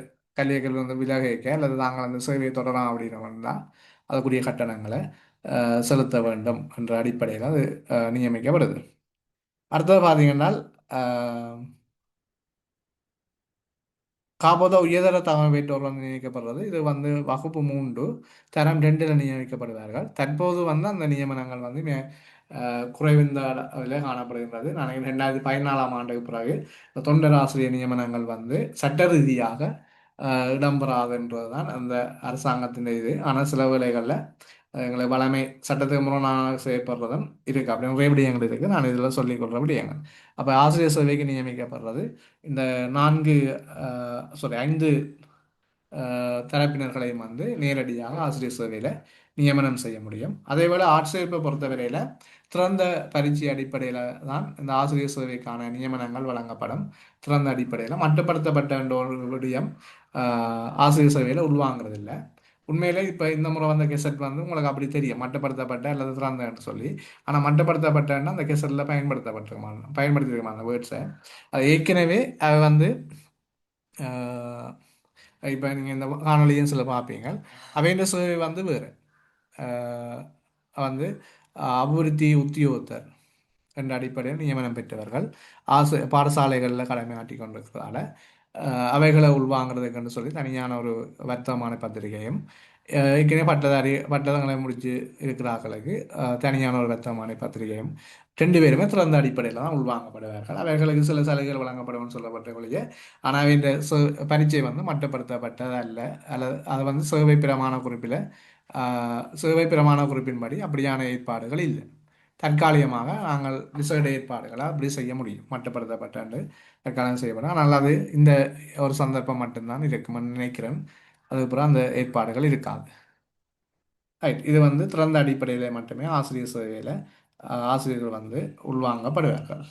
கல்விகள் வந்து விலகிக்க அல்லது நாங்கள் அந்த சேவையை தொடரலாம் அப்படின்னு வந்தால் அதுக்குரிய கட்டணங்களை செலுத்த வேண்டும் என்ற அடிப்படையில் அது நியமிக்கப்படுது. அடுத்தது பார்த்தீங்கன்னா காப்போத உயர்தர தகவல் பெற்றோர் வந்து நியமிக்கப்படுறது. இது வந்து வகுப்பு 3 தரம் 2ல் நியமிக்கப்படுவார்கள். தற்போது வந்து அந்த நியமனங்கள் வந்து குறைந்த அளவில் காணப்படுகின்றது. நான் 2014ஆம் ஆண்டுக்கு பிறகு தொண்டர் ஆசிரியர் நியமனங்கள் வந்து சட்ட ரீதியாக இடம்பெறாதுன்றது தான் அந்த அரசாங்கத்தின் இது. ஆனால் சில வேளைகளில் எங்களை வளமை சட்டத்துக்கு முரணாக செய்யப்படுறதும் இருக்குது. அப்படி நிறைய விடயங்கள் இருக்குது. நான் இதில் சொல்லிக்கொள்கிற விடயங்கள். அப்போ ஆசிரியர் சேவைக்கு நியமிக்கப்படுறது இந்த 5 தரப்பினர்களையும் வந்து நேரடியாக ஆசிரியர் சேவையில் நியமனம் செய்ய முடியும். அதேபோல் ஆட்சேர்ப்பை பொறுத்தவரையில் திறந்த பரீட்சை அடிப்படையில் தான் இந்த ஆசிரியர் சேவைக்கான நியமனங்கள் வழங்கப்படும். திறந்த அடிப்படையில் மட்டுப்படுத்தப்பட்ட ஒரு விடயம் ஆசிரியர் சேவையில் உள்வாங்கிறது இல்லை. உண்மையிலே இப்போ இந்த முறை வந்த கெசட் வந்து உங்களுக்கு அப்படி தெரியும் மட்டுப்படுத்தப்பட்ட அல்லது திறந்தன்னு சொல்லி. ஆனால் மட்டுப்படுத்தப்பட்டன்னா அந்த கெசட்டில் பயன்படுத்திருக்கமான அந்த வேர்ட்ஸை அது ஏற்கனவே அது வந்து இப்போ நீங்கள் இந்த காணொலியும் சில பார்ப்பீங்க. அவைன்ற சேவை வந்து வேறு வந்து அபிவிருத்தி உத்தியோகத்தர் என்ற அடிப்படையில் நியமனம் பெற்றவர்கள் பாடசாலைகளில் கடமையாற்றி கொண்டிருக்கிறதால அவைகளை உள்வாங்கிறதுக்குன்னு சொல்லி தனியான ஒரு வர்த்தமான பத்திரிகையும் ஏற்கனவே பட்டதங்களை முடித்து இருக்கிறார்களுக்கு தனியான ஒரு வர்த்தமான பத்திரிகையும் 2 பேருமே திறந்த அடிப்படையில் தான் உள்வாங்கப்படுவார்கள். அவர்களுக்கு சில சலுகைகள் வழங்கப்படும் சொல்லப்பட்ட வழியே. ஆனால் இந்த பரீட்சை வந்து மட்டுப்படுத்தப்பட்டது அல்ல அல்லது அது வந்து சேவை பிரமாண குறிப்பின்படி அப்படியான ஏற்பாடுகள் இல்லை. தற்காலிகமாக நாங்கள் விசேட ஏற்பாடுகளை அப்படி செய்ய முடியும். மட்டுப்படுத்தப்பட்டு தற்காலிகம் செய்யப்படும். ஆனால் அது இந்த ஒரு சந்தர்ப்பம் மட்டும்தான் இருக்குமென்னு நினைக்கிறேன். அதுக்கப்புறம் அந்த ஏற்பாடுகள் இருக்காது. ரைட். இது வந்து திறந்த அடிப்படையில் மட்டுமே ஆசிரியர் சேவையில் ஆசிரியர்கள் வந்து உள்வாங்கப்படுவார்கள்.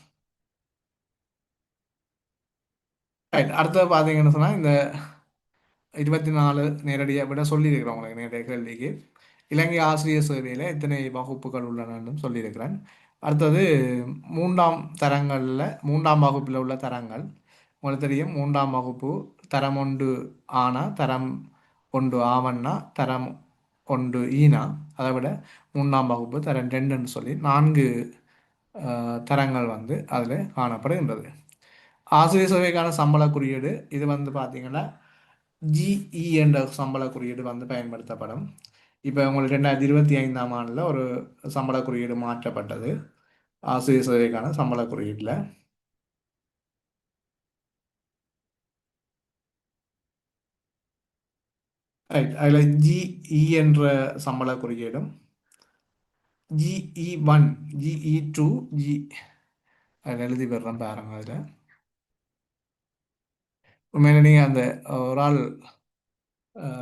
ரைட். அடுத்தது பார்த்தீங்கன்னு சொன்னால் இந்த 24 நேரடியாக விட சொல்லியிருக்கிறோம் உங்களுக்கு நேரடியாக கேள்விக்கு. இலங்கை ஆசிரியர் சேவையில் எத்தனை வகுப்புகள் உள்ளனன்னு சொல்லியிருக்கிறேன். அடுத்தது மூன்றாம் தரங்களில் மூன்றாம் வகுப்பில் உள்ள தரங்கள் உங்களுக்கு தெரியும். மூன்றாம் வகுப்பு தரம் ஒன்று ஆனா, தரம் ஒன்று ஆவண்ணா, தரம் ஒன்று ஈனா, அதை விட மூன்றாம் வகுப்பு தரம் ரெண்டுன்னு சொல்லி நான்கு தரங்கள் வந்து அதில் காணப்படுகின்றது. ஆசிரியர் சேவைக்கான சம்பள குறியீடு இது வந்து பார்த்தீங்கன்னா ஜிஇ என்ற சம்பள குறியீடு வந்து பயன்படுத்தப்படும். இப்போ உங்களுக்கு 2025ஆம் ஆண்டில் ஒரு சம்பள குறியீடு மாற்றப்பட்டது. ஆசிரியர் சேவைக்கான சம்பள குறியீட்டில் ரைட் அதில் ஜிஇ என்ற சம்பள குறியீடும் ஜிஇ1 ஜிஇ2 ஜி அதில் எழுதி வர்றேன் பாருங்க. அதில் உண்மையில நீங்கள் அந்த ஒரு ஆள்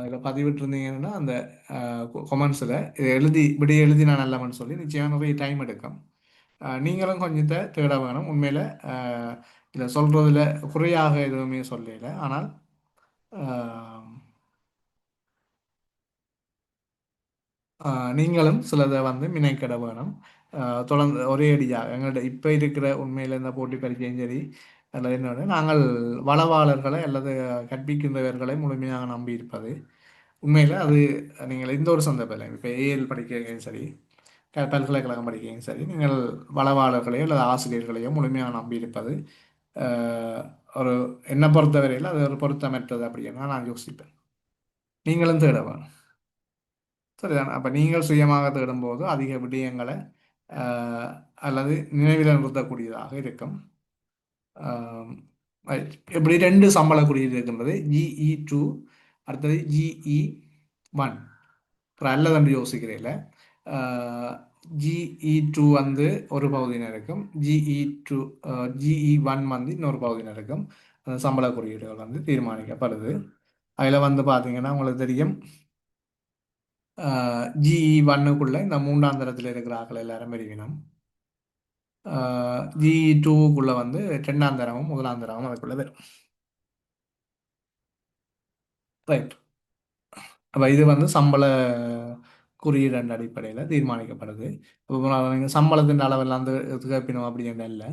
இதில் பதிவிட்டிருந்தீங்கன்னா அந்த கொமெண்ட்ஸில் இதை எழுதி நான் நல்லவன்னு சொல்லி நிச்சயமாக நிறைய டைம் எடுக்கும். நீங்களும் கொஞ்சத்தை தேட வேணும். உண்மையில் இதில் சொல்கிறதுல குறையாக எதுவுமே சொல்லல. ஆனால் நீங்களும் சிலதை வந்து மினைக்கிட வேணும். தொடர்ந்து ஒரே அடியாக எங்கள்கிட்ட இப்போ இருக்கிற உண்மையில் இந்த போட்டி பரீட்சையும் சரி அல்லது என்னோட நாங்கள் வளவாளர்களை அல்லது கற்பிக்கின்றவர்களை முழுமையாக நம்பி இருப்பது. உண்மையில் அது நீங்கள் எந்த ஒரு சந்தர்ப்பத்தில் இப்போ ஏஎல் படிக்கிறீங்க சரி, பல்கலைக்கழகம் படிக்கிறீங்க சரி, நீங்கள் வளவாளர்களையோ அல்லது ஆசிரியர்களையோ முழுமையாக நம்பி இருப்பது ஒரு என்னை பொறுத்தவரையில் அது ஒரு பொருத்தமற்றது அப்படின்னு நான் யோசிப்பேன். நீங்களும் தேட வேணும். சரிதானே? அப்போ நீங்கள் சுயமாக தேடும்போது அதிக விடயங்களை ஆஹ், அல்லது நினைவில் நிறுத்தக்கூடியதாக இருக்கும். ஆம், right. இப்படி ரெண்டு சம்பள குறியீடு இருக்கின்றது. ஜிஇ2 அடுத்தது ஜிஇ1. அப்புறம் அல்லது யோசிக்கிறீங்கள ஜிஇ2 வந்து ஒரு பகுதியினர் இருக்கும். ஜிஇ1 வந்து இன்னொரு பகுதியினர் இருக்கும். அந்த சம்பள குறியீடுகள் வந்து தீர்மானிக்கப்படுது. அதில் வந்து பார்த்தீங்கன்னா உங்களுக்கு தெரியும். ஜிஇ1க்குள்ள இந்த மூன்றாம் தரத்தில் இருக்கிற ஆட்கள் எல்லாரும் பெருகினோம். ஜிஇ2க்குள்ள வந்து ரெண்டாம் தரமும் முதலாம் தரமும் அதுக்குள்ள வரும். ரைட். அப்போ இது வந்து சம்பள குறியீடு என்ற அடிப்படையில் தீர்மானிக்கப்படுது. இப்போ நீங்கள் சம்பளத்தின் அளவெல்லாம் வந்து கேட்பினோம் அப்படிங்கிற இல்லை.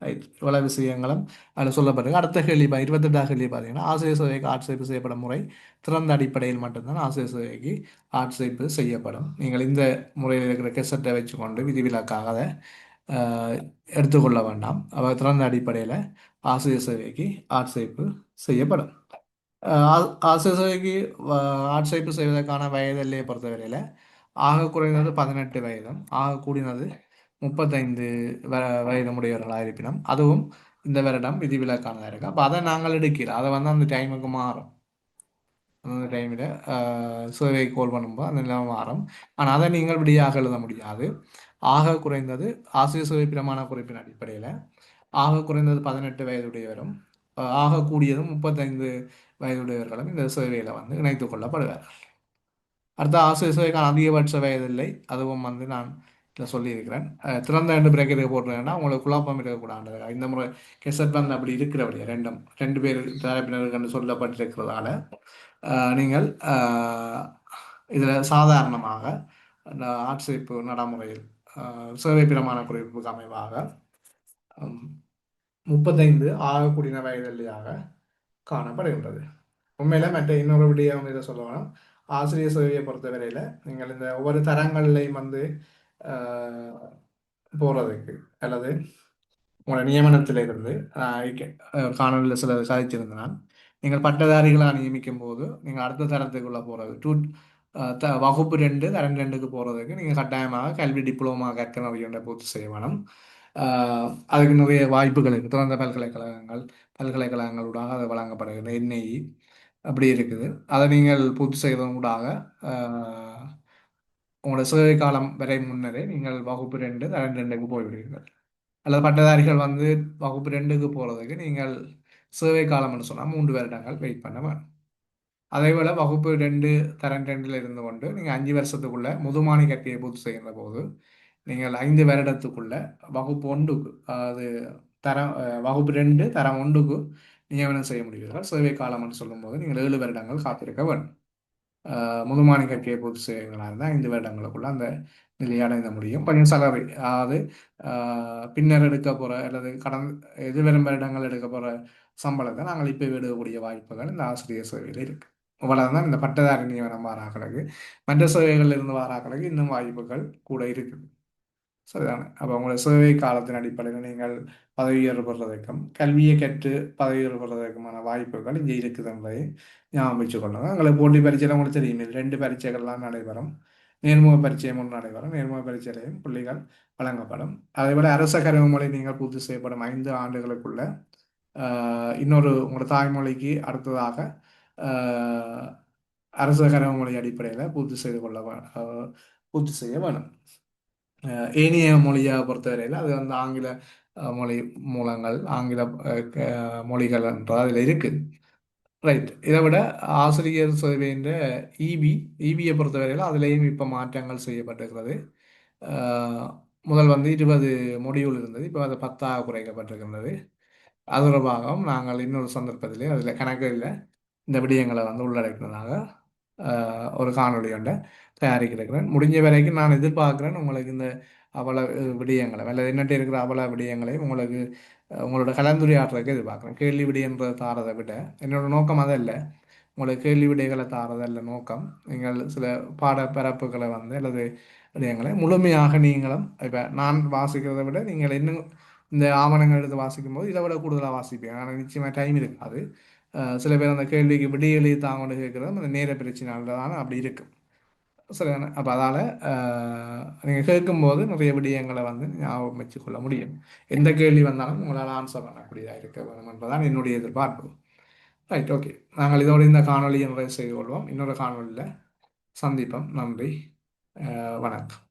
ரைட். இவ்வளவு விஷயங்களும் அதில் சொல்லப்பட்டிருக்கு. அடுத்த கேள்வி 28வது கேள்வி பார்த்தீங்கன்னா ஆசிரியர் சேவைக்கு ஆட்சேர்ப்பு செய்யப்படும் முறை திறந்த அடிப்படையில் மட்டும்தான் ஆசிரியர் சேவைக்கு ஆட்சேர்ப்பு செய்யப்படும். நீங்கள் இந்த முறையில் இருக்கிற கெசட்டை வச்சுக்கொண்டு விதிவிலக்காக அதை ஆஹ், எடுத்துக்கொள்ள வேண்டாம். அவர் திறந்த அடிப்படையில் ஆசிரியர் சேவைக்கு ஆட்சேர்ப்பு செய்யப்படும். ஆசிரியர் சேவைக்கு ஆட்சேர்ப்பு செய்வதற்கான வயது எல்லையை பொறுத்தவரையில் ஆக குறைந்தது 18 வயதும் ஆக கூடினது 35 வயதுமுடையவர்களாக இருப்பினும் அதுவும் இந்த வருடம் விதிவிலக்கானதாக இருக்கு. அப்போ அதை நாங்கள் எடுக்கல. அதை வந்து அந்த டைமுக்கு மாறும். அந்த டைமில் சேவை கோல் பண்ணும்போது அந்த நிலைமை மாறும். ஆனால் அதை நீங்கள் விடியாக எழுத முடியாது. ஆக குறைந்தது ஆசிரியர் சேவை பிரமாண குறிப்பின் அடிப்படையில் ஆக குறைந்தது 18 வயதுடையவரும் ஆக கூடியதும் 35 வயதுடையவர்களும் இந்த சேவையில் வந்து இணைத்துக் கொள்ளப்படுவார். அடுத்த ஆசிரியர் சேவைக்கான அதிகபட்ச வயதில்லை. அதுவும் வந்து நான் இதில் சொல்லியிருக்கிறேன். திறந்த ரெண்டு பிரேக்கெட்டுக்கு போட்டுருக்கேன்னா உங்களுக்கு குழப்பம் இருக்கக்கூடாது. இந்த முறை கெசட் வந்து அப்படி இருக்கிறபடியா ரெண்டு பேர் தரப்பினருக்கு சொல்லப்பட்டிருக்கிறதால நீங்கள் இதில் சாதாரணமாக அந்த ஆட்சேர்ப்பு நடைமுறையில் சேவை பிரமாண குறிப்புக்கு அமைவாக 35 ஆகக்கூடிய வயதில்லையாக காணப்படுகின்றது. உண்மையில மற்ற இன்னொரு விடயம் இதை சொல்லணும். ஆசிரியர் சேவையை பொறுத்தவரையில் நீங்கள் இந்த ஒவ்வொரு தரங்கள்லையும் வந்து போகிறதுக்கு அல்லது உங்களோட நியமனத்திலிருந்து காணொலியில் சில சாதிச்சிருந்தனால் நீங்கள் பட்டதாரிகளாக நியமிக்கும் போது நீங்கள் அடுத்த தரத்துக்குள்ளே போகிறது வகுப்பு 2 தரம் 2க்கு போகிறதுக்கு நீங்கள் கட்டாயமாக கல்வி டிப்ளோமா கற்கனவியொன்றை பூர்த்தி செய்ய வேணும். அதுக்கு நிறைய வாய்ப்புகள் இருக்குது. திறந்த பல்கலைக்கழகங்களூடாக அது வழங்கப்படுகிறது. என்ஐஇ அப்படி இருக்குது. அதை நீங்கள் பூர்த்தி செய்வதன் ஊடாக உங்களோட சேவை காலம் வரை முன்னரே நீங்கள் வகுப்பு 2 தரம் 2க்கு போய்விடுவீர்கள். அல்லது பட்டதாரிகள் வந்து வகுப்பு 2க்கு போகிறதுக்கு நீங்கள் சேவை காலம்னு சொன்னால் 3 வருடங்கள் வெயிட் பண்ண வேணும். அதே போல் வகுப்பு 2 தரம் 2ல் இருந்து கொண்டு நீங்கள் 5 வருஷத்துக்குள்ள முதுமானி கற்கையை பூர்த்தி செய்கிற போது நீங்கள் 5 வருடத்துக்குள்ள வகுப்பு 1க்கு அது தரம் வகுப்பு 2 தரம் 1க்கு நியமனம் செய்ய முடிவீர்கள். சேவை காலம்னு சொல்லும்போது நீங்கள் 7 வருடங்கள் காத்திருக்க வேண்டும். முதுமானி கற்கையை பூர்த்தி செய்வீங்களாக இருந்தால் 5 வருடங்களுக்குள்ள அந்த நிலையை அடைந்த முடியும். கொஞ்சம் சலவை, அதாவது பின்னர் எடுக்க போகிற அல்லது எதிர்வரும் வருடங்கள் எடுக்க போகிற சம்பளத்தை நாங்கள் இப்போ எடுக்கக்கூடிய வாய்ப்புகள் இந்த ஆசிரியர் சேவையில் இருக்குது. அவ்வளவுதான். இந்த பட்டதாரி நியமனம் வாராக்களுக்கு, மற்ற சேவைகளில் இருந்து வாராக்களுக்கு இன்னும் வாய்ப்புகள் கூட இருக்குது. சரிதானே? அப்போ உங்களோட சேவை காலத்தின் அடிப்படையில் நீங்கள் பதவி உயர்வு பெறுவதற்கும் கல்வியை கற்று பதவி உயர்வு பெறுவதற்குமான வாய்ப்புகள் இங்கே இருக்குது என்பதை ஞாபகம் வச்சுக் கொள்ளுங்க. உங்களுக்கு போட்டி பரீட்சையில் உங்களுக்கு தெரியும், இது 2 பரீட்சைகள்லாம் நடைபெறும். நேர்முக பரீட்சை முன் நடைபெறும். நேர்முக பரீட்சையிலையும் புள்ளிகள் வழங்கப்படும். அதேபோல் அரச கருவு மொழி நீங்கள் பூர்த்தி செய்யப்படும் 5 ஆண்டுகளுக்குள்ள இன்னொரு உங்களோட தாய்மொழிக்கு அடுத்ததாக ஆஹ், அரச கருவு மொழி அடிப்படையில் பூர்த்தி செய்ய வேணும். ஏனைய மொழியை பொறுத்தவரையில் அது வந்து ஆங்கில மொழி மூலங்கள், ஆங்கில மொழிகள் என்ற அதில் இருக்குது. ரைட். இதை விட ஆசிரியர் சேவையின் இபி இபியை பொறுத்தவரையில் அதுலேயும் இப்போ மாற்றங்கள் செய்யப்பட்டிருக்கிறது. அஹ், முதல் வந்து 20 மொடியூல் இருந்தது, இப்போ அது 10ஆக குறைக்கப்பட்டிருக்கின்றது. அது தொடர்பாகவும் நாங்கள் இன்னொரு சந்தர்ப்பத்திலே அதில் கணக்கில் இந்த விடயங்களை வந்து உள்ளடக்கினதாக ஒரு காணொளி ஒன்றை தயாரிக்கிறேன். முடிஞ்ச வரைக்கும் நான் எதிர்பார்க்குறேன் உங்களுக்கு இந்த அவல விடயங்களை அல்லது என்னட்டு இருக்கிற அவல விடயங்களையும் உங்களுக்கு உங்களோட கலந்துரையாடுறதுக்கு எதிர்பார்க்குறேன். கேள்வி விடயன்றதை தாரதை விட என்னோட நோக்கம் அதல்ல, உங்களுக்கு கேள்வி விடைகளை தாரதல்ல நோக்கம். நீங்கள் சில பாடப்பரப்புகளை வந்து அல்லது விடயங்களை முழுமையாக நீங்களும் இப்போ நான் வாசிக்கிறதை விட நீங்கள் இன்னும் இந்த ஆவணங்கள் எடுத்து வாசிக்கும் போது இதை விட கூடுதலாக வாசிப்பீங்க. ஆனால் நிச்சயமாக டைம் இருக்காது. சில பேர் அந்த கேள்விக்கு விடியெளி தாங்கொண்டு கேட்குறது அந்த நேர பிரச்சனைனால தான் அப்படி இருக்கும். சரிதானே? அப்போ அதால் நீங்கள் கேட்கும்போது நிறைய விடயங்களை வந்து ஞாபகம் வச்சுக்கொள்ள முடியும். எந்த கேள்வி வந்தாலும் உங்களால் ஆன்சர் பண்ணக்கூடியதாக இருக்க வேணும் என்பதுதான் என்னுடைய எதிர்பார்ப்பு. Right, okay. நாங்கள் இதோடு இந்த காணொளியை நிறைவு செய்து கொள்வோம். இன்னொரு காணொளியில் சந்திப்போம். நன்றி, வணக்கம்.